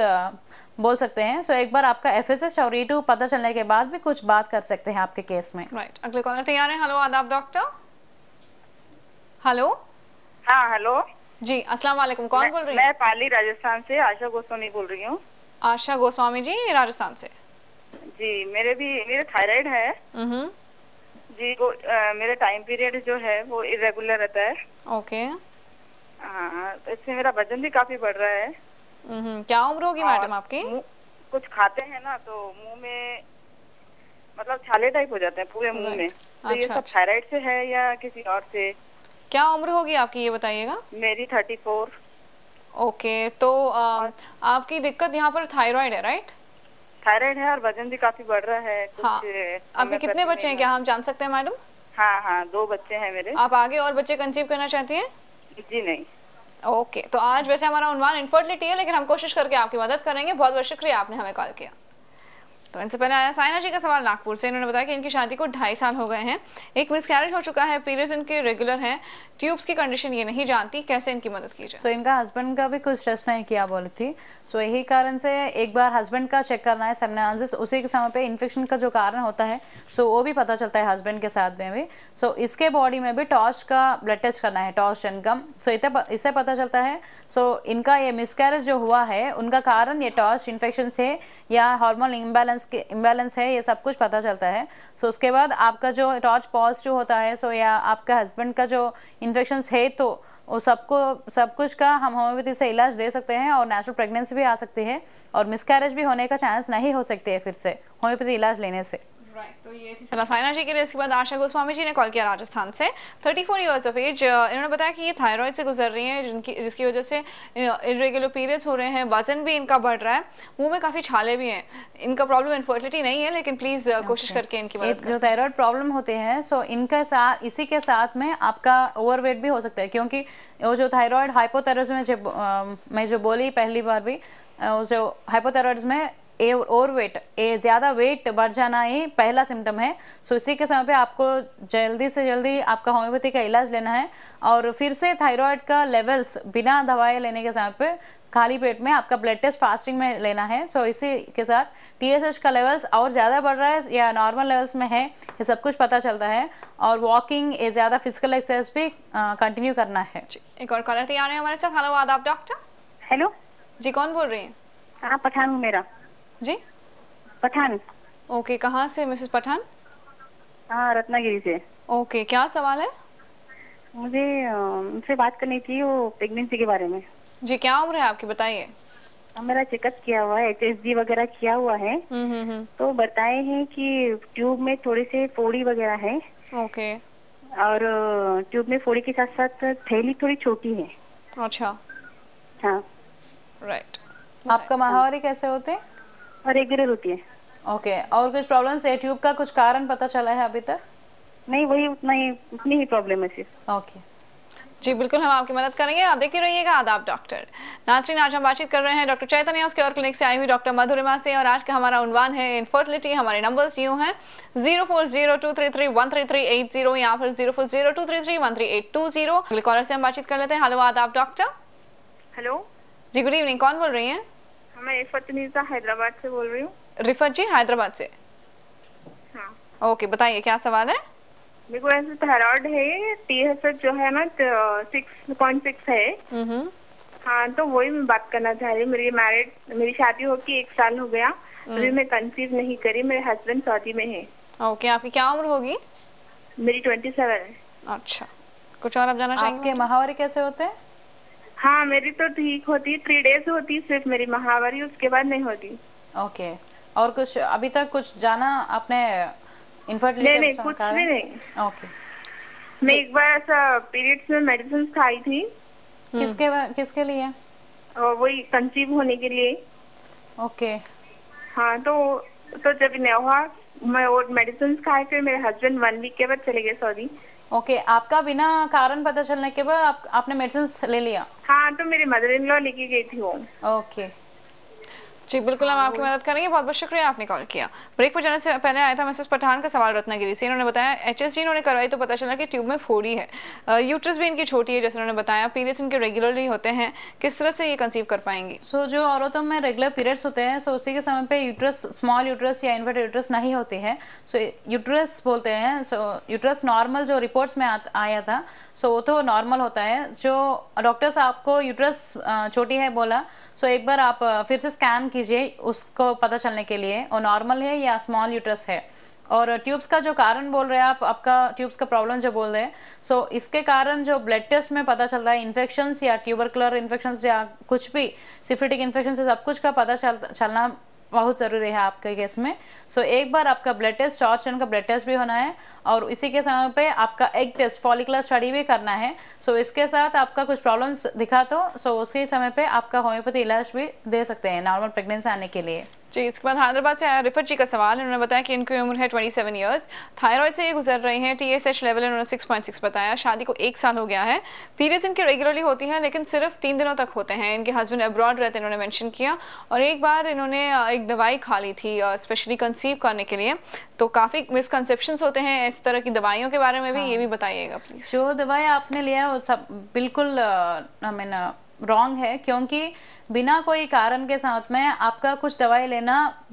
बोल सकते हैं। सो एक बार आपका FSH और E2 पता चलने के बाद भी कुछ बात कर सकते हैं आपके केस में। राइट, अगले कॉलर तैयार हैं। हेलो, आदाब डॉक्टर। हेलो। हाँ, हेलो जी, अस्सलाम वालेकुम। कौन बोल रही है? मैं पाली राजस्थान से आशा गोस्वामी बोल रही हूँ। आशा गोस्वामी जी, राजस्थान से। जी, मेरे थायराइड है जी। वो मेरा टाइम पीरियड जो है वो इरेगुलर रहता है। ओके। हाँ, तो इससे मेरा वजन भी काफी बढ़ रहा है। क्या उम्र होगी मैडम आपकी? कुछ खाते हैं ना तो मुंह में मतलब छाले टाइप हो जाते हैं पूरे मुंह में। तो ये सब थायराइड से है या किसी और से? क्या उम्र होगी आपकी, ये बताइएगा। मेरी 34। ओके, तो आपकी दिक्कत यहाँ पर थायराइड है, राइट? थायराइड है और वजन भी काफी बढ़ रहा है। हाँ। आपके कितने बच्चे हैं, क्या हम जान सकते हैं मैडम? हाँ, 2 बच्चे हैं मेरे। आप आगे और बच्चे कंसीव करना चाहती हैं? जी नहीं। ओके, तो आज वैसे हमारा उन्वान इनफर्टिलिटी है, लेकिन हम कोशिश करके आपकी मदद करेंगे। बहुत बहुत शुक्रिया, आपने हमें कॉल किया। तो इनसे पहले आया साइना जी का सवाल नागपुर से। इन्होंने बताया कि इनकी शादी को 2.5 साल हो गए हैं, एक मिसकैरेज हो चुका है, पीरियड्स इनके रेगुलर हैं, ट्यूब्स की कंडीशन ये नहीं जानती, कैसे इनकी मदद की जाए? सो इनका हस्बैंड का भी कुछ टेस्ट नहीं किया बोली थी, सो यही कारण से एक बार हस्बैंड का चेक करना है, सेमिनालिसिस। उसी के समय पे इन्फेक्शन का जो कारण होता है, सो वो भी पता चलता है हस्बैंड के साथ में भी। सो इसके बॉडी में भी टॉर्च का ब्लड टेस्ट करना है, टॉर्च इनकम। सो इससे पता चलता है सो इनका ये मिसकैरेज जो हुआ है, उनका कारण ये टॉर्च इन्फेक्शन से या हार्मोन इम्बैलेंस है, ये सब कुछ पता चलता है। सो उसके बाद आपका जो टॉर्च पॉजिटिव होता है, सो या आपका हस्बैंड का जो इन्फेक्शन है, तो वो सब कुछ का हम होम्योपैथी से इलाज दे सकते हैं, और नेचुरल प्रेगनेंसी भी आ सकती है, और मिसकैरेज भी होने का चांस नहीं हो सकते है फिर से होम्योपैथी इलाज लेने से। राइट, तो ये थी सलाह साइना जी के लिए। इसके बाद आशा गोस्वामी जी ने कॉल किया राजस्थान से, 34 ईयर्स ऑफ एज। इन्होंने बताया कि ये थायराइड से गुजर रही हैं, जिसकी वजह से इरेगुलर पीरियड्स हो रहे हैं, वजन भी इनका बढ़ रहा है, मुंह में काफ़ी छाले भी हैं। इनका प्रॉब्लम इनफर्टिलिटी नहीं है, लेकिन प्लीज़ कोशिश करके इनकी मदद। जो थायराइड प्रॉब्लम होते हैं, सो इनके साथ इसी के साथ में आपका ओवरवेट भी हो सकता है, क्योंकि वो जो थायराइड हाइपोथायराइडिज्म में जो बोली पहली बार भी, जो हाइपोथायराइडिज्म में ओवरवेट, ये ज़्यादा वेट बढ़ जाना ही पहला सिम्टम है। सो इसी के समय पे आपको जल्दी से जल्दी आपका होम्योपैथी का इलाज लेना है, और फिर से थायराइड का लेवल्स बिना दवाई लेने के समय पे खाली पेट में आपका ब्लड टेस्ट फास्टिंग में लेना है। सो इसी के साथ TSH का लेवल्स और ज़्यादा बढ़ रहा है या नॉर्मल लेवल्स में है, ये सब कुछ पता चलता है, और वॉकिंग, ये ज़्यादा फिजिकल एक्सरसाइज भी कंटिन्यू करना है। एक और कॉलर तैयार है हमारे साथ। हेलो, आदाब डॉक्टर। हेलो जी, कौन बोल रही हैं? हाँ, पठान हूँ मेरा जी। पठान। ओके, कहाँ से मिसेस पठान? हाँ, रत्नागिरी से। ओके, क्या सवाल है? मुझे उनसे बात करनी थी वो प्रेगनेंसी के बारे में। जी, क्या उम्र है आपकी, बताइए। मेरा चेकअप किया हुआ है, HSG वगैरह किया हुआ है। तो बताए हैं कि ट्यूब में थोड़ी से फोड़ी वगैरह है। ओके। और ट्यूब में फोड़ी के साथ साथ थैली थोड़ी छोटी है। अच्छा। हाँ, राइट। आपका माहवारी कैसे होते हैं? रेगुलर होती है। ओके, और कुछ प्रॉब्लम्स है? ट्यूब का कुछ कारण पता चला है अभी तक? नहीं, वही उतनी ही प्रॉब्लम है सिर्फ। ओके, जी बिल्कुल, हम आपकी मदद करेंगे। आप देखते रहिएगा आदाब डॉक्टर। नाज़रीन, आज हम बातचीत कर रहे हैं डॉक्टर चैतन्य उसके और क्लिनिक से आई हुई डॉक्टर मधुरिमा से, और आज का हमारा उन्वान है इनफर्टिलिटी। हमारे नंबर्स यूँ हैं 0402331338 या फिर 040233133820। अगले कॉलर से हम बातचीत कर लेते हैं। हेलो आदाब डॉक्टर। हेलो जी, गुड इवनिंग। कौन बोल रही हैं? मैं रिफत नीसा हैदराबाद से बोल रही हूँ। रिफत जी, हैदराबाद से। हाँ ओके, बताइए क्या सवाल है? मेरे को ऐसे थायराइड है, TSH जो है ना 6.6 है। हाँ, तो वही मैं बात करना चाह रही हूँ। मेरी शादी होके 1 साल हो गया, अभी मैं कंसीव नहीं करी। मेरे हस्बैंड सऊदी में है। ओके, आपकी क्या उम्र होगी? मेरी 27 है। अच्छा, कुछ और आप जानना चाहेंगे? आपके माहवारी कैसे होते हैं? हाँ, मेरी तो ठीक होती, 3 डेज होती सिर्फ मेरी माहवारी, उसके बाद नहीं होती। ओके, और कुछ अभी तक कुछ जाना आपने इनफर्टिलिटी? नहीं, कुछ भी नहीं। ओके, मैं एक बार ऐसा पीरियड्स में मेडिसिन खाई थी। किसके लिए? वही कंसीव होने के लिए। ओके, हाँ, तो जब नहीं हुआ, मैं वो मेडिसिन खाए, फिर मेरे हस्बैंड 1 वीक के बाद चले गए सऊदी। ओके, आपका बिना कारण पता चलने के बाद आपने मेडिसिन ले लिया? हाँ, तो मेरी मदर इन लॉ लेके गई थी वो। ओके जी बिल्कुल, हम आपकी मदद करेंगे। बहुत बहुत शुक्रिया आपने कॉल किया। ब्रेक पर जाने से पहले आया था मिसेस पठान का सवाल रत्नागिरी से। इन्होंने बताया HSG इन्होंने करवाई तो पता चला कि ट्यूब में फोड़ी है, यूट्रस भी इनकी छोटी है जैसे उन्होंने बताया, पीरियड्स इनके रेगुलरली होते हैं, किस तरह से ये कंसीव कर पाएंगी? जो औरतों में रेगुलर पीरियड्स होते हैं, उसी के समय पे यूट्रस, स्मॉल यूट्रस या इन्वर्टेड यूट्रस नहीं होती है। यूट्रस बोलते हैं। यूट्रस नॉर्मल जो रिपोर्ट्स में आया था, वो तो नॉर्मल होता है। जो डॉक्टर्स आपको यूट्रस छोटी है बोला, एक बार आप फिर से स्कैन कीजिए उसको पता चलने के लिए वो नॉर्मल है या स्मॉल यूट्रस है। और ट्यूब्स का जो कारण बोल रहे हैं आप, आपका ट्यूब्स का प्रॉब्लम जो बोल रहे हैं, इसके कारण जो ब्लड टेस्ट में पता चलता है, इन्फेक्शंस या ट्यूबरकुलर इन्फेक्शंस या कुछ भी सिफिलिटिक इन्फेक्शन से सब कुछ का पता चलना बहुत ज़रूरी है आपके केस में। एक बार आपका ब्लड टेस्ट, टॉर्चन का ब्लड टेस्ट भी होना है, और इसी के समय पे आपका एग टेस्ट, फॉलिकुलर स्टडी भी करना है। इसके साथ आपका कुछ प्रॉब्लम्स दिखा तो उसके समय पे आपका होम्योपैथी इलाज भी दे सकते हैं नॉर्मल प्रेगनेंसी आने के लिए। जी, इसके बाद हैदराबाद से आया रिफत जी का सवाल। उन्होंने बताया कि इनकी उम्र है 27 ईयर्स, थायराइड से ये गुजर रही हैं, TSH लेवल इन्होंने 6.6 बताया, शादी को 1 साल हो गया है, पीरियड्स इनके रेगुलरली होती हैं लेकिन सिर्फ 3 दिनों तक होते हैं। इनके हस्बैंड अब्रॉड रहते हैं, इन्होंने मेंशन किया, और एक बार इन्होंने एक दवाई खा ली थी स्पेशली कंसीव करने के लिए। तो काफ़ी मिसकंसेप्शंस होते हैं इस तरह की दवाइयों के बारे में भी, ये भी बताइएगा प्लीज। जो दवाई आपने लिया है वो सब बिल्कुल रॉन्ग है, क्योंकि बिना कोई कारण के साथ में आपका कुछ दवाई लेना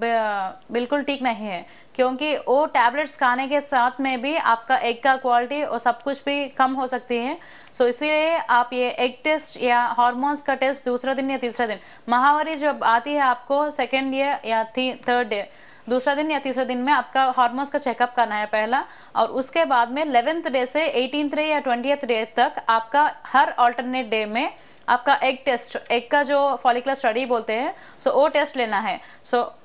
बिल्कुल ठीक नहीं है, क्योंकि वो टैबलेट्स खाने के साथ में भी आपका एग का क्वालिटी और सब कुछ भी कम हो सकती है। इसीलिए आप ये एग टेस्ट या हार्मोन्स का टेस्ट दूसरा दिन या तीसरा दिन, माहवारी जब आती है आपको सेकेंड डे या थर्ड डे, दूसरा दिन या तीसरा दिन में आपका हार्मोन्स का चेकअप करना है पहला, और उसके बाद में 11th डे से 18th डे या 20th डे तक आपका हर अल्टरनेट डे में आपका एग टेस्ट, एग का जो फॉलिकुलर स्टडी बोलते हैं, वो टेस्ट लेना है।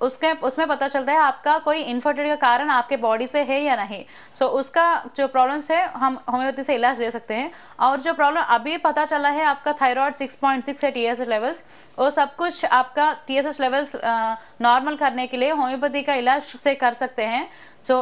उसमें पता चलता है आपका कोई इनफर्टिलिटी का कारण आपके बॉडी से है या नहीं। उसका जो प्रॉब्लम्स है हम होम्योपैथी से इलाज दे सकते हैं। और जो प्रॉब्लम अभी पता चला है आपका थायराइड 6.6 है, TSH लेवल्स, वो सब कुछ आपका TSH लेवल्स नॉर्मल करने के लिए होम्योपैथी का इलाज से कर सकते हैं।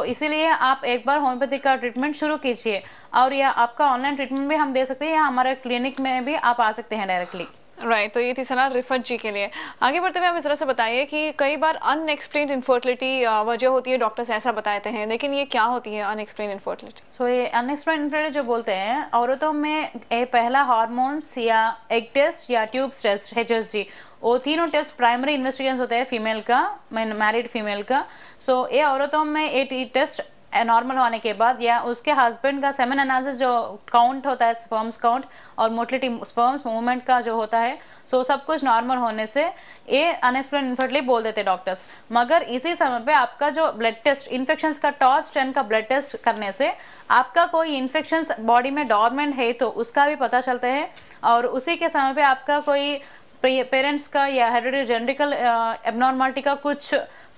इसीलिए आप एक बार होम्योपैथी का ट्रीटमेंट शुरू कीजिए, और या आपका ऑनलाइन ट्रीटमेंट भी हम दे सकते हैं, या हमारे क्लिनिक में भी आप आ सकते हैं डायरेक्टली। राइट, तो ये थी सलाह रिफत जी के लिए। आगे बढ़ते हुए हम इस तरह से बताइए कि कई बार अनएक्सप्लेन्ड इनफर्टिलिटी वजह होती है, डॉक्टर्स ऐसा बताते हैं, लेकिन ये क्या होती है अनएक्सप्लेन्ड इनफर्टिलिटी? ये अनएक्सप्लेन्ड इनफर्टिलिटी जो बोलते हैं, औरतों में पहला हार्मोन्स या एग टेस्ट या ट्यूब्स टेस्ट HSG, वो तीनों टेस्ट प्राइमरी इन्वेस्टिगेशन होते हैं फीमेल का, मैरिड फीमेल का। ये औरतों में ये टेस्ट नॉर्मल होने के बाद, या उसके हस्बैंड का सेमेन एनालिसिस जो काउंट होता है, स्पर्म्स काउंट और मोटिलिटी, स्पर्म्स मूवमेंट का जो होता है, सब कुछ नॉर्मल होने से ये अनएक्सप्लेन्ड इनफर्टिलिटी बोल देते डॉक्टर्स। मगर इसी समय पे आपका जो ब्लड टेस्ट, इन्फेक्शंस का TORCH-10 का ब्लड टेस्ट करने से आपका कोई इन्फेक्शंस बॉडी में डॉर्मेंट है तो उसका भी पता चलता है, और उसी के समय पे आपका कोई पेरेंट्स का या हेरिडिटरी जेनेटिकल एबनॉर्मलिटी का कुछ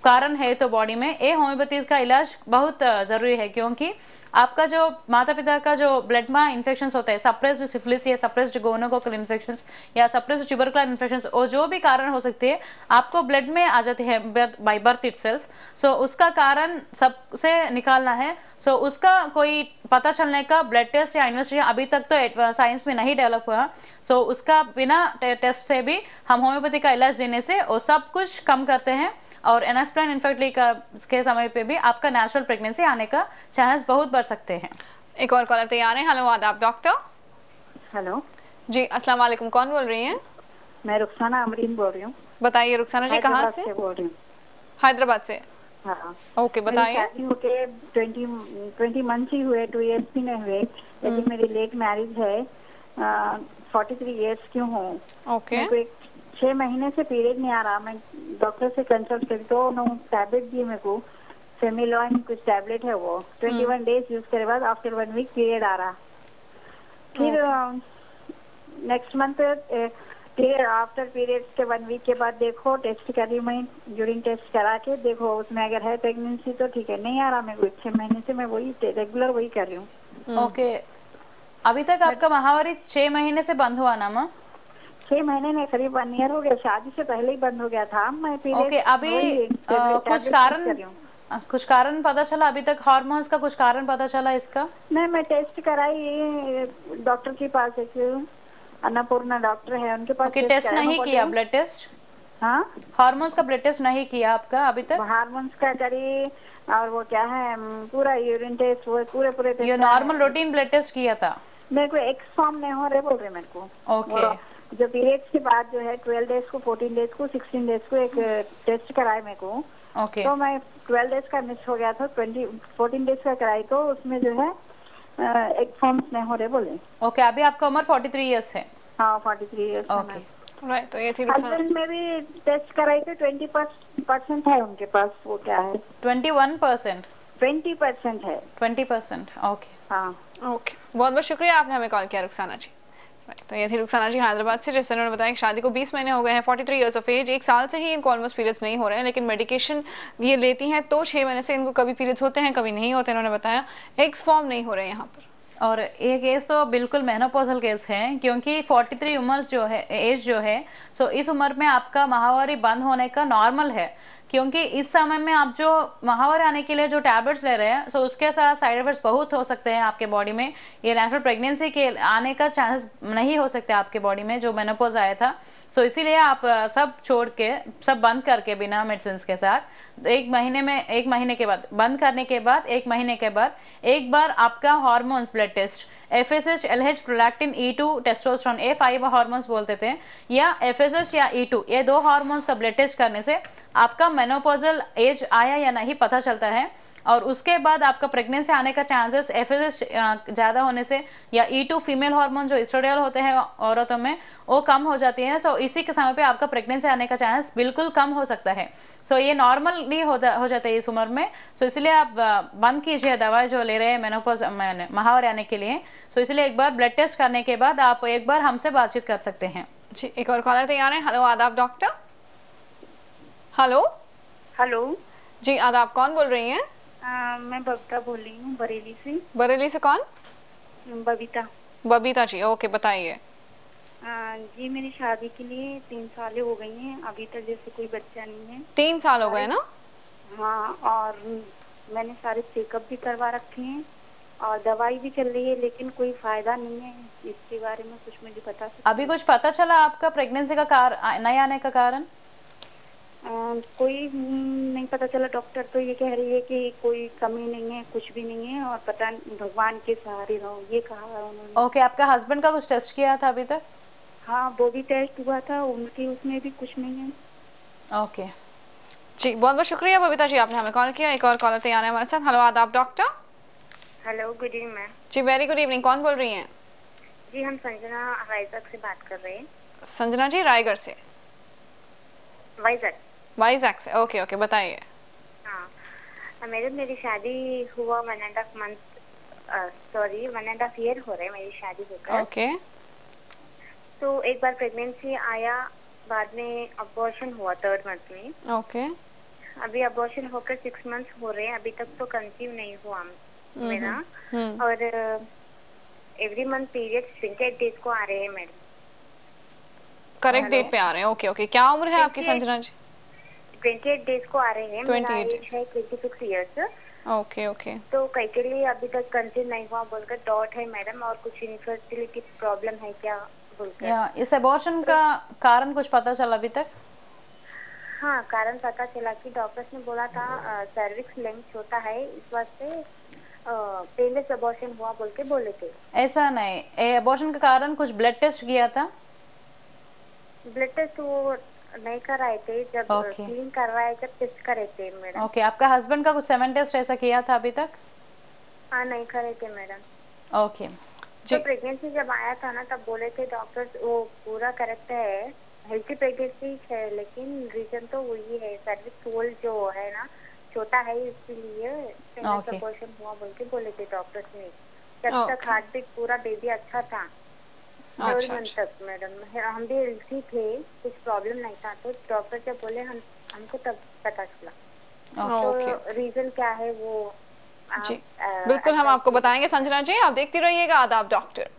कारण है तो बॉडी में, ये होम्योपैथी का इलाज बहुत जरूरी है, क्योंकि आपका जो माता पिता का जो ब्लड में इन्फेक्शंस होते हैं, सप्रेस्ड सिफिलिस या सप्रेस्ड गोनोकोकल इन्फेक्शंस या सप्रेस्ड ट्यूबरकुलर इन्फेक्शंस, वो जो भी कारण हो सकती है आपको ब्लड में आ जाती है बाय बर्थ इटसेल्फ। सो उसका कारण सबसे निकालना है। सो उसका कोई पता चलने का ब्लड टेस्ट या इन्वेस्टिगेशन अभी तक तो साइंस में नहीं डेवलप हुआ। सो उसका बिना टेस्ट से भी हम होम्योपैथी का इलाज देने से वो सब कुछ कम करते हैं, और अनएक्सप्लेन्ड इन्फर्टिलिटी के समय पे भी आपका नेचुरल प्रेगनेंसी आने का चांस बहुत बढ़ सकते हैं। एक और कॉलर तैयार है। हेलो आदाब डॉक्टर। हेलो जी, अस्सलाम वालेकुम, कौन बोल रही हैं? मैं रुखसाना अमरीन बोल रही हूँ। बताइए रुखसाना जी, कहाँ से बोल रही हूँ? हैदराबाद से। हाँ ओके, बताइए। 20 मंथ ही हुए, 2 इयर्स भी नहीं हुए, लेकिन मेरी लेट मैरिज है। 43 इयर्स क्यों हूँ? ओके। 6 महीने से पीरियड नहीं आ रहा। मैं डॉक्टर से कंसल्ट करी तो उन्होंने टैबलेट दी मेरे को, फेमिलॉइन कुछ टैबलेट है वो, 21 डेज यूज करे बाद आफ्टर 1 वीक पीरियड आ रहा। फिर नेक्स्ट मंथ आफ्टर पीरियड्स के 1 वीक के बाद देखो टेस्ट करी, मैं यूरिन टेस्ट करा के देखो उसमें अगर है प्रेगनेंसी तो ठीक है, नहीं आ रहा मेरे को। 6 महीने से मैं वही रेगुलर वही कर रही हूँ। ओके, अभी तक आपका माहवारी 6 महीने से बंद हुआ ना माँ? 6 महीने में करीब 1 ईयर हो गया, शादी से पहले ही बंद हो गया था। मैं ओके, अभी कुछ कारण पता चला अभी तक? हार्मोन्स का कुछ कारण पता चला इसका? नहीं, मैं टेस्ट कराई डॉक्टर के पास, एक अन्नपूर्णा डॉक्टर है उनके पास। टेस्ट नहीं किया? Blood test? हाँ, हार्मोन्स का ब्लड टेस्ट नहीं किया आपका अभी तक? हार्मोन्स का करी, और वो क्या है पूरा यूरिन टेस्ट, वो पूरे ये नॉर्मल रूटीन ब्लड टेस्ट किया था? मेरे को एक्स फॉर्म नहीं हो रहे बोल रहे मेरे को। ओके, जो पीरियड्स के बाद जो है 12 डेज को, 14 डेज को, 16 डेज को एक टेस्ट कराए मेरे को। ओके। तो मैं 12 डेज का मिस हो गया था, 14 डेज का कराई तो उसमें जो है एक फॉर्म्स नहीं हो रहे बोले। ओके, अभी आपका उम्र 43 इयर्स है? हाँ, 43 इयर्स। Okay, right. तो ये थी हस्बैंड में भी टेस्ट कराई थे, 20% है उनके पास। वो क्या है? 21%? 20% है। 20%, ओके। हाँ, ओके, बहुत बहुत शुक्रिया आपने हमें कॉल किया रुखसाना जी। तो ये थी रुखसाना जी हैदराबाद से, जिस उन्होंने बताया कि शादी को 20 महीने हो गए हैं, 43 इयर्स ऑफ एज, 1 साल से ही इनको ऑलमोस्ट पीरियड्स नहीं हो रहे हैं, लेकिन मेडिकेशन ये लेती हैं तो 6 महीने से इनको कभी पीरियड्स होते हैं कभी नहीं होते। इन्होंने बताया एग्स फॉर्म नहीं हो रहे हैं यहाँ पर। और ये केस तो बिल्कुल मेनोपॉजल केस है, क्योंकि 43 उम्र जो है, एज जो है, सो इस उम्र में आपका माहवारी बंद होने का नॉर्मल है, क्योंकि इस समय में आप जो माहवारी आने के लिए जो टैबलेट्स ले रहे हैं, सो उसके साथ साइड इफेक्ट्स बहुत हो सकते हैं आपके बॉडी में। ये नेचुरल प्रेगनेंसी के आने का चांसेस नहीं हो सकते आपके बॉडी में जो मेनोपॉज आया था। सो इसीलिए आप सब छोड़ के, सब बंद करके बिना मेडिसिन के साथ 1 महीने के बाद, बंद करने के बाद 1 महीने के बाद एक बार आपका hormones blood test, FSH, LH, prolactin, E2, testosterone, ये 5 हार्मोन्स बोलते थे, या FSH या E2, ये 2 हार्मोन्स का ब्लड टेस्ट करने से आपका मेनोपॉजल एज आया या नहीं पता चलता है। और उसके बाद आपका प्रेगनेंसी आने का चांसेस FSH ज़्यादा होने से या E2 फीमेल हार्मोन जो एस्ट्रोडियल होते हैं औरतों में, वो कम हो जाती है। सो इसी के समय पे आपका प्रेगनेंसी आने का चांस बिल्कुल कम हो सकता है। सो ये नॉर्मल नहीं हो जाता है इस उम्र में। सो इसलिए आप बंद कीजिए दवाई जो ले रहे हैं मेनोपॉज माहवारी आने के लिए। सो इसलिए एक बार ब्लड टेस्ट करने के बाद आप एक बार हमसे बातचीत कर सकते हैं। जी, एक और कॉलर तैयार है। हेलो आदाब डॉक्टर। हेलो जी, आदाब, कौन बोल रही हैं? मैं बबीता बोल रही हूँ, बरेली से। बरेली से कौन? बबीता जी, ओके, बताइए। जी, मेरी शादी के लिए 3 साल हो गई हैं, अभी तक जैसे कोई बच्चा नहीं है। 3 साल हो गए ना? हाँ, और मैंने सारे चेकअप भी करवा रखे हैं और दवाई भी चल रही है, लेकिन कोई फायदा नहीं है। इसके बारे में कुछ मुझे बता सकते? अभी कुछ पता चला आपका प्रेगनेंसी का नहीं आने का कारण? कोई नहीं पता चला। डॉक्टर तो ये कह रही है कि कोई कमी नहीं है, कुछ भी नहीं है, और पता भगवान के सहारे रहो, ये कहा उन्होंने। ओके, आपका हस्बैंड का कुछ टेस्ट किया था अभी तक? हाँ, वो भी टेस्ट हुआ था, उनकी उसमें भी कुछ नहीं है। ओके जी, बहुत बहुत शुक्रिया बबीता जी, आपने हमें कॉल किया। एक और कॉलर तैयार है हमारे साथ। हेलो आदाब doctor. Hello, good evening ma'am. जी, वेरी गुड इवनिंग, कौन बोल रही हैं? जी, हम संजना वाइजैक से बात कर रहे हैं। संजना जी, रायगढ़ से? वाइजैक से, ओके ओके, बताइए। हाँ, मेरी शादी हुआ 1.5 ईयर हो रहे मेरी शादी होकर। ओके। तो एक बार प्रेगनेंसी आया, बाद में अबॉर्शन हुआ 3rd मंथ में। ओके। अभी अबॉर्शन होकर 6 मंथ्स हो रहे हैं, अभी तक तो कंसीव नहीं हुआ मेरा। और एवरी मंथ पीरियड 28 डेज को आ रहे हैं मैडम। करेक्ट डेट पे आ रहे हैं, ओके ओके। क्या उम्र है आपकी संजना जी? 28 डेज को आ रहे हैं। मेरा एज है 26 इयर्स। Okay okay. तो कई के लिए अभी तक कंसीव नहीं हुआ बोलकर डॉट है मैडम, और कुछ इनफर्टिलिटी प्रॉब्लम है क्या बोलकर। इस अबॉर्शन का कारण कुछ पता चला अभी तक? हाँ, कारण पता चला कि डॉक्टर्स ने बोला था सर्विक्स लेंथ छोटा है, इस वास्ते पेनलेस अबॉर्शन हुआ बोल के बोले थे। ऐसा नहीं, अबॉर्शन का कारण कुछ ब्लड टेस्ट किया था? ब्लड टेस्ट वो नहीं कराए थे, जब क्लीन करवाए जब टेस्ट करे थे मैडम। ओके, आपका हस्बैंड का कुछ सेवन टेस्ट ऐसा किया था अभी तक? हाँ, नहीं करे थे मैडम। ओके। तो प्रेगनेंसी जब आया था ना तब बोले थे डॉक्टर्स वो पूरा करेक्ट है, हेल्थी प्रेगनेंसी है, लेकिन रीजन तो वही है सर्विक्स वॉल जो है ना छोटा है, इसलिए अबॉर्शन हुआ बोल के बोले थे डॉक्टर्स ने। जब तक हार्ट बीट पूरा बेबी अच्छा था 12 मंथ तक मैडम, हम भी हेल्थी थे, कुछ प्रॉब्लम नहीं था। तो डॉक्टर जब बोले हमको तब पता चला। तो रीजन क्या है वो जी बिल्कुल हम आपको बताएंगे संजना जी, आप देखती रहिएगा आदाब डॉक्टर।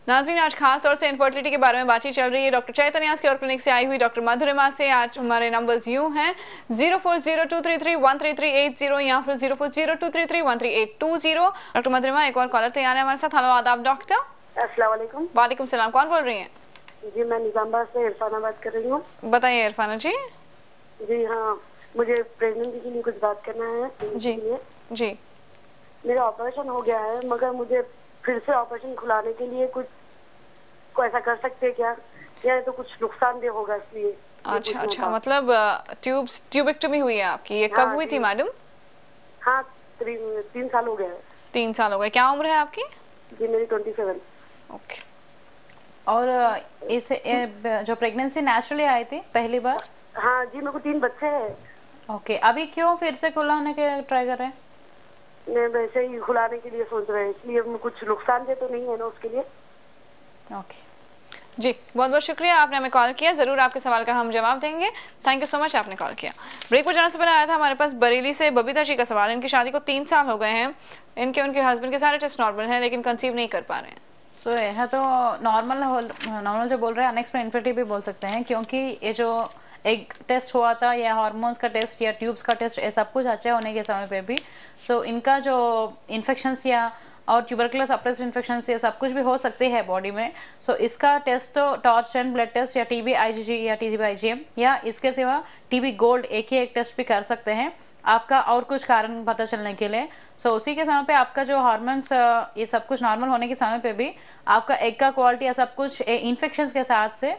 नाज़रीन, आज खास तौर से इनफर्टिलिटी के बारे में बातचीत चल रही है डॉक्टर चैतन्यास के और क्लिनिक से आई हुई डॉक्टर मधुरिमा से। आज हमारे नंबर्स यूं हैं 0402331338 या फिर 040233133820। डॉक्टर मधुरिमा, एक और कॉलर तैयार है हमारे साथ। हेलो आदाब डॉक्टर। अस्सलाम वालेकुम। वालेकुम सलाम, कौन बोल रही हैं? जी मैं निजामाबाद से इरफाना बात कर रही हूँ। बताइए इरफाना जी। जी हाँ, मुझे प्रेगनेंसी के लिए कुछ बात करना है। जी जी। मेरा ऑपरेशन हो गया है, मगर मुझे फिर से ऑपरेशन खुलाने के लिए कुछ को ऐसा कर सकते हैं क्या, या तो कुछ नुकसानदेह होगा इसलिए? अच्छा अच्छा, मतलब ट्यूबेक्टमी हुई है आपकी, ये कब हुई थी मैडम? हाँ, 3 साल हो गए। 3 साल हो गए। क्या उम्र है आपकी? जी मेरी 27। ओके। और इस जो प्रेगनेंसी नेचुरली आई थी पहली बार? हाँ जी, मेरे को 3 बच्चे हैं। ओके, अभी क्यों फिर से खुला होने के ट्राई कर रहे हैं? मैं वैसे ही खुलाने के लिए सोच रहे हैं, इसलिए कुछ नुकसान दे तो नहीं है ना उसके लिए? ओके जी, बहुत बहुत शुक्रिया आपने हमें कॉल किया। जरूर आपके सवाल का हम जवाब देंगे। थैंक यू सो मच, आपने कॉल किया। ब्रेक पर जाने से पहले आया था हमारे पास बरेली से बबीता जी का सवाल। इनकी शादी को 3 साल हो गए हैं, उनके हस्बैंड के सारे टेस्ट नॉर्मल हैं लेकिन कंसीव नहीं कर पा रहे हैं। सो यह तो नॉर्मल जो बोल रहे हैं अनएक्सप्लेन्ड इनफर्टिलिटी भी बोल सकते हैं, क्योंकि ये जो एक टेस्ट हुआ था या हार्मोन्स का टेस्ट या ट्यूब्स का टेस्ट, ये सब कुछ अच्छे होने के समय पे भी इनका जो इन्फेक्शंस या और ट्यूबरकुलर सप्रेस्ड इन्फेक्शंस ये सब कुछ भी हो सकते हैं बॉडी में। इसका टेस्ट तो टॉर्च एंड ब्लड टेस्ट या टीबी IgG या टीबी IgM या इसके सिवा टीबी गोल्ड एक टेस्ट भी कर सकते हैं आपका और कुछ कारण पता चलने के लिए। उसी के समय पे आपका जो हार्मोन्स ये सब कुछ नॉर्मल होने के समय पे भी आपका एग का क्वालिटी या सब कुछ इन्फेक्शंस के साथ से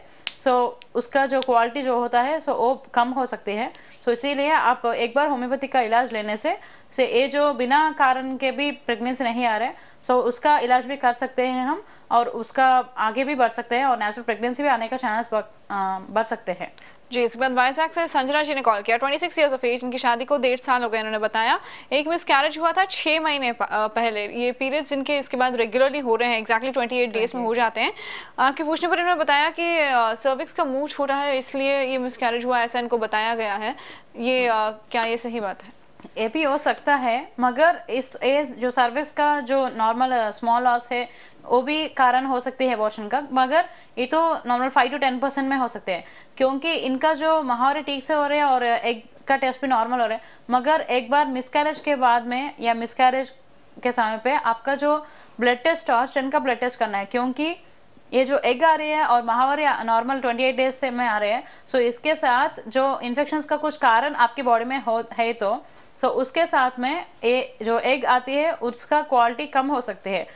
उसका जो क्वालिटी जो होता है वो कम हो सकती है। इसीलिए आप एक बार होम्योपैथिक का इलाज लेने से ये जो बिना कारण के भी प्रेगनेंसी नहीं आ रहे उसका इलाज भी कर सकते हैं हम, और उसका आगे भी बढ़ सकते हैं और नेचुरल प्रेगनेंसी भी आने का चांस बढ़ सकते हैं। जी, इसके बाद वाइजैक से संजना जी ने कॉल किया। 26 इयर्स ऑफ एज, इनकी शादी को 1.5 साल हो गए। इन्होंने बताया एक मिस कैरेज हुआ था 6 महीने पहले। ये पीरियड्स इनके इसके बाद रेगुलरली हो रहे हैं, एग्जैक्टली 28 डेज में हो जाते हैं। आपके पूछने पर इन्होंने बताया कि सर्विक्स का मुंह छोटा है इसलिए ये मिस कैरेज हुआ, ऐसा इनको बताया गया है। ये क्या ये सही बात है? ये भी हो सकता है, मगर इस एज जो सर्विक्स का जो नॉर्मल स्मॉल लॉस है वो भी कारण हो सकती है अबॉर्शन का, मगर ये तो नॉर्मल 5 to 10% में हो सकते हैं, क्योंकि इनका जो महावरे ठीक से हो रहे हैं और एग का टेस्ट भी नॉर्मल हो रहा है। मगर एक बार मिसकैरेज के बाद में या मिसकैरेज के समय पे आपका जो ब्लड टेस्ट टॉर्च का ब्लड टेस्ट करना है, क्योंकि ये जो एग आ रही है और महावरे नॉर्मल 28 डेज से में आ रहे हैं। इसके साथ जो इन्फेक्शंस का कुछ कारण आपकी बॉडी में है तो उसके साथ में ये जो एग आती है उसका क्वालिटी कम हो सकती है।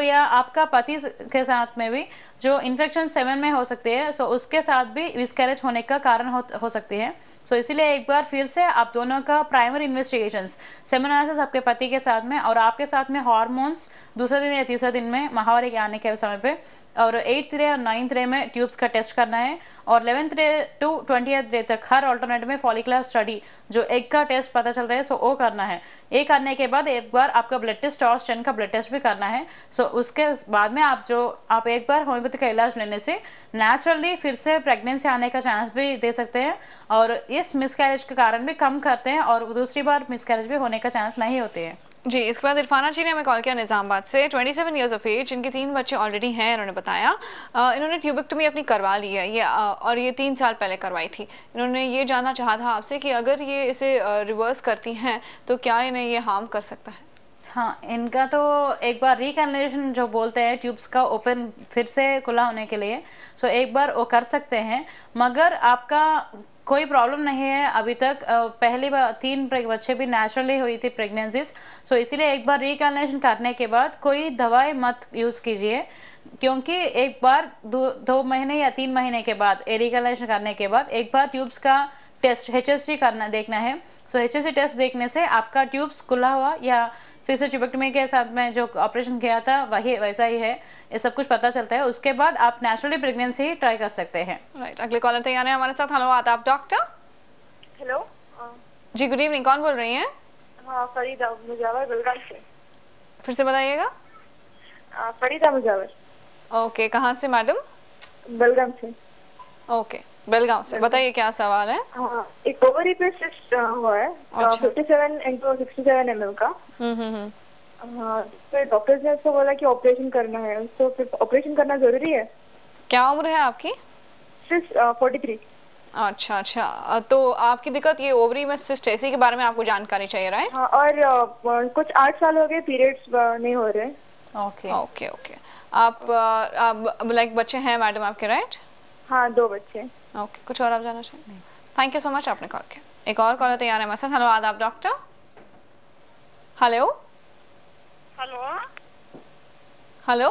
या आपका पति के साथ में भी जो इन्फेक्शन सेवन में हो सकती है, उसके साथ भी मिसकैरेज होने का कारण हो सकती है। इसीलिए एक बार फिर से आप दोनों का प्राइमरी इन्वेस्टिगेशंस सेमिनारिस आपके पति के साथ में और आपके साथ में हार्मोन्स दूसरे दिन या तीसरे दिन में महावरे के आने के समय पे, और 8th डे और 9th डे में ट्यूब्स का टेस्ट करना है, और 11th day to 20th day तक हर ऑल्टरनेट में फॉलिकुलर स्टडी जो एग का टेस्ट पता चल रहा है वो करना है। ये करने के बाद एक बार आपका ब्लड टेस्ट टॉर्च का ब्लड टेस्ट भी करना है। उसके बाद में आप एक बार होम्योपैथी का इलाज लेने से नेचुरली फिर से प्रेगनेंसी आने का चांस भी दे सकते हैं। और इस मिसकैरेज के कारण भी कम करते हैं और दूसरी बार मिसकैरेज भी होने का चांस नहीं होते हैं। जी, इसके बाद इरफाना जी ने हमें कॉल किया निज़ामाबाद से, 27 ईयर्स ऑफ एज, इनके 3 बच्चे ऑलरेडी हैं। इन्होंने बताया इन्होंने ट्यूबेक्टमी अपनी करवा ली है ये और ये 3 साल पहले करवाई थी। इन्होंने ये जानना चाहा था आपसे कि अगर ये इसे रिवर्स करती हैं तो क्या इन्हें ये हार्म कर सकता है? हाँ, इनका तो एक बार रिकैनलेशन जो बोलते हैं ट्यूब्स का ओपन फिर से खुला होने के लिए, सो एक बार वो कर सकते हैं, मगर आपका कोई प्रॉब्लम नहीं है अभी तक। पहली बार 3 बच्चे भी नेचुरली हुई थी प्रेगनेंसीज, सो इसीलिए एक बार रिकैनलेशन करने के बाद कोई दवाई मत यूज़ कीजिए, क्योंकि एक बार 2 महीने या 3 महीने के बाद रिकैनलेशन करने के बाद एक बार ट्यूब्स का टेस्ट HSG करना देखना है। सो HSG टेस्ट देखने से आपका ट्यूब्स खुला हुआ या फिर से ट्यूबेक्टमी के साथ में जो ऑपरेशन किया था वही वैसा ही है, ये सब कुछ पता चलता है। उसके बाद आप नेचुरली प्रेगनेंसी ट्राई कर सकते हैं। राइट, अगले कॉलर तैयार है हमारे साथ। हेलो आदाब डॉक्टर। हेलो जी, गुड इवनिंग, कौन बोल रही हैं? हाँ, फरीदा मुजावर, बेलगाम से। फिर से बताइएगा। फरीदा मुजावर। ओके, कहाँ से मैडम? बेलगाम से। ओके, बेलगाम से, बताइए क्या सवाल है? हाँ, एक ओवरी पे सिस्ट हुआ है 57x67 ml का। हाँ, फिर डॉक्टर ने उसको बोला कि ऑपरेशन करना है, उसको फिर ऑपरेशन करना जरूरी है। क्या उम्र है आपकी? 43। अच्छा अच्छा, तो आपकी दिक्कत ये ओवरी में सिस्ट है, इसी के बारे में आपको जानकारी चाहिए, राइट? हाँ, और कुछ 8 साल हो गए पीरियड्स नहीं हो रहे। ओके ओके ओके, आप लाइक बच्चे हैं मैडम आपके, राइट? हाँ, 2 बच्चे। ओके, कुछ और आप जानना चाहिए? थैंक यू सो मच, आपने कॉल किया। एक और कॉलर तैयार है हमारे साथ। हेलो आदाब डॉक्टर। हेलो हेलो हेलो,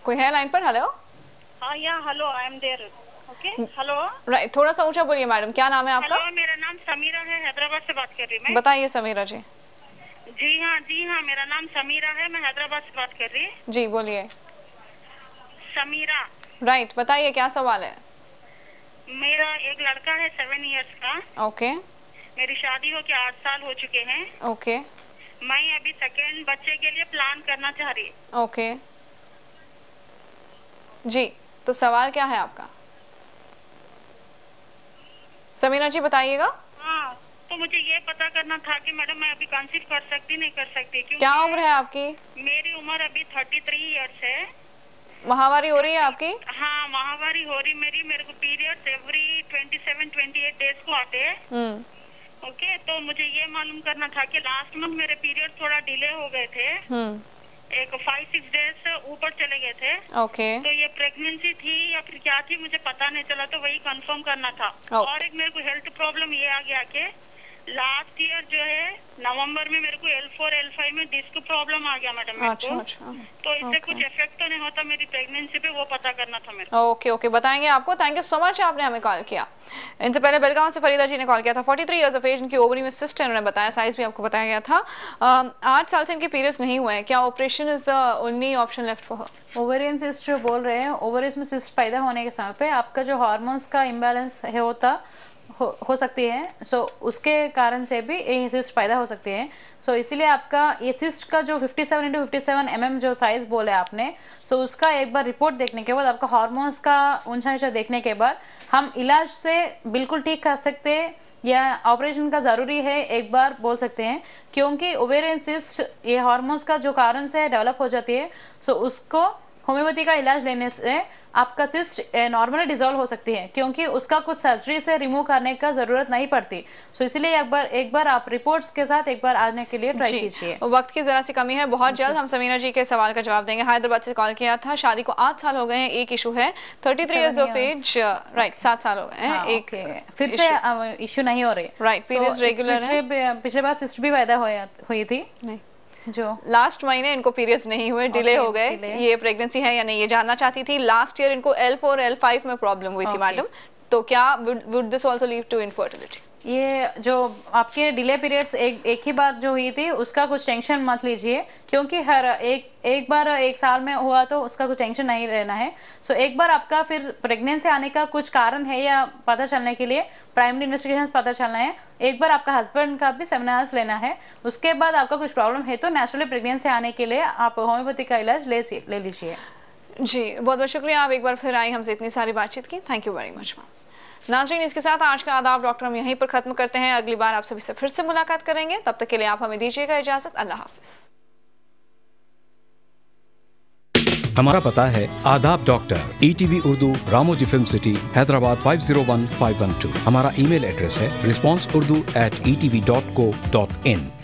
कोई है लाइन पर? हेलो। हाँ, yeah hello, I am there. Okay, hello. Right, थोड़ा सा ऊंचा बोलिए मैडम, क्या नाम है आपका? हेलो, मेरा नाम समीरा है, हैदराबाद से बात कर रही हूँ मैं। बताइए समीरा जी। जी हाँ, मेरा नाम समीरा है, मैं हैदराबाद से बात कर रही हूँ। जी बोलिए। समीरा। राइट, बताइए क्या सवाल है? मेरा एक लड़का है 7 इयर्स का। ओके। मेरी शादी हो के 8 साल हो चुके हैं। ओके। मैं अभी सेकेंड बच्चे के लिए प्लान करना चाह रही हूँ। ओके जी, तो सवाल क्या है आपका? समीरा जी बताइएगा। हाँ, तो मुझे ये पता करना था कि मैडम मैं अभी कंसीव कर सकती नहीं कर सकती? क्या उम्र है आपकी? मेरी उम्र अभी 33 इयर्स है। माहवारी हो रही है आपकी? हाँ, माहवारी हो रही मेरे को पीरियड्स एवरी 27-28 डेज को आते हैं। ओके, तो मुझे ये मालूम करना था कि लास्ट मंथ मेरे पीरियड थोड़ा डिले हो गए थे, एक 5-6 डेज ऊपर चले गए थे। ओके। तो ये प्रेगनेंसी थी या फिर क्या थी मुझे पता नहीं चला, तो वही कंफर्म करना था। और एक मेरे को हेल्थ प्रॉब्लम ये आ गया कि लास्ट ईयर जो है नवंबर में मेरे को L4 L5 में डिस्क प्रॉब्लम आ गया मैडम मेरे को। अच्छा। तो इससे कुछ इफेक्ट तो नहीं होता मेरी प्रेगनेंसी पे, वो पता करना था मेरे को। ओके ओके, बताएंगे आपको। थैंक यू सो मच, आपने हमें कॉल किया। इनसे पहले बेलगांव से फरीदा जी ने कॉल किया था। 43 इयर्स ऑफ एज, इनकी ओवरी में सिस्ट है, उन्होंने बताया, साइज भी आपको बताया गया था। 8 साल से इनके पीरियड्स नहीं हुए हैं, क्या operation is the only option left for her? Ovarian cyst जो बोल रहे हैं, ओवरीज में सिस्ट पैदा होने के समय पे आपका जो हार्मोन्स का इम्बैलेंस है होता हो सकती है, सो उसके कारण से भी ये सिस्ट पैदा हो सकती है। सो इसीलिए आपका ये सिस्ट का जो 57x57 mm जो साइज बोले आपने, सो उसका एक बार रिपोर्ट देखने के बाद आपका हार्मोन्स का ऊंचा नीचा देखने के बाद हम इलाज से बिल्कुल ठीक कर सकते हैं या ऑपरेशन का ज़रूरी है एक बार बोल सकते हैं, क्योंकि ओवेरियन सिस्ट ये हार्मोन्स का जो कारण से डेवलप हो जाती है, सो उसको होम्योपैथी का इलाज लेने से आपका सिस्ट नॉर्मली डिसॉल्व हो सकती है, क्योंकि उसका कुछ सर्जरी से रिमूव करने का ज़रूरत नहीं पड़ती। सो इसलिए एक बार आप रिपोर्ट्स के साथ एक बार आने के लिए ट्राई कीजिए। वक्त की ज़रा सी कमी है, बहुत जल्द हम समीरा जी के सवाल का जवाब देंगे। हैदराबाद से कॉल किया था, शादी को 8 साल हो गए हैं, एक इशू है 33 इयर्स ऑफ एज, राइट, 7 साल हो गए हैं, एक फिर से इशू नहीं हो रही, राइट, पीरियड्स रेगुलर है। पिछले बार सिस्ट भी पैदा हुई थी नहीं, जो लास्ट महीने इनको पीरियड्स नहीं हुए, डिले हो गए। ये प्रेगनेंसी है या नहीं ये जानना चाहती थी। लास्ट ईयर इनको L4 L5 में प्रॉब्लम हुई थी मैडम, तो क्या would this also lead to infertility? ये जो आपके डिले पीरियड्स एक ही बार जो हुई थी उसका कुछ टेंशन मत लीजिए, क्योंकि हर एक बार 1 साल में हुआ तो उसका कुछ टेंशन नहीं रहना है। सो एक बार आपका फिर प्रेगनेंसी आने का कुछ कारण है या पता चलने के लिए प्राइमरी इन्वेस्टिगेशन पता चलना है, एक बार आपका हस्बैंड का भी सेमिनार्स लेना है, उसके बाद आपका कुछ प्रॉब्लम है तो नेचुरली प्रेगनेंसी आने के लिए आप होम्योपैथी का इलाज ले लीजिए। जी, बहुत बहुत शुक्रिया, आप एक बार फिर आई, हमसे इतनी सारी बातचीत की। Thank you very much ma'am. नाज़रीन, इसके साथ आज का आदाब डॉक्टर हम यहीं पर खत्म करते हैं। अगली बार आप सभी से फिर से मुलाकात करेंगे, तब तक के लिए आप हमें दीजिएगा इजाजत। अल्लाह हाफिज। हमारा पता है आदाब doctor, ETV Urdu, Ramoji film city, Hyderabad 501512। हमारा ईमेल एड्रेस है responseurdu@etv.co.in।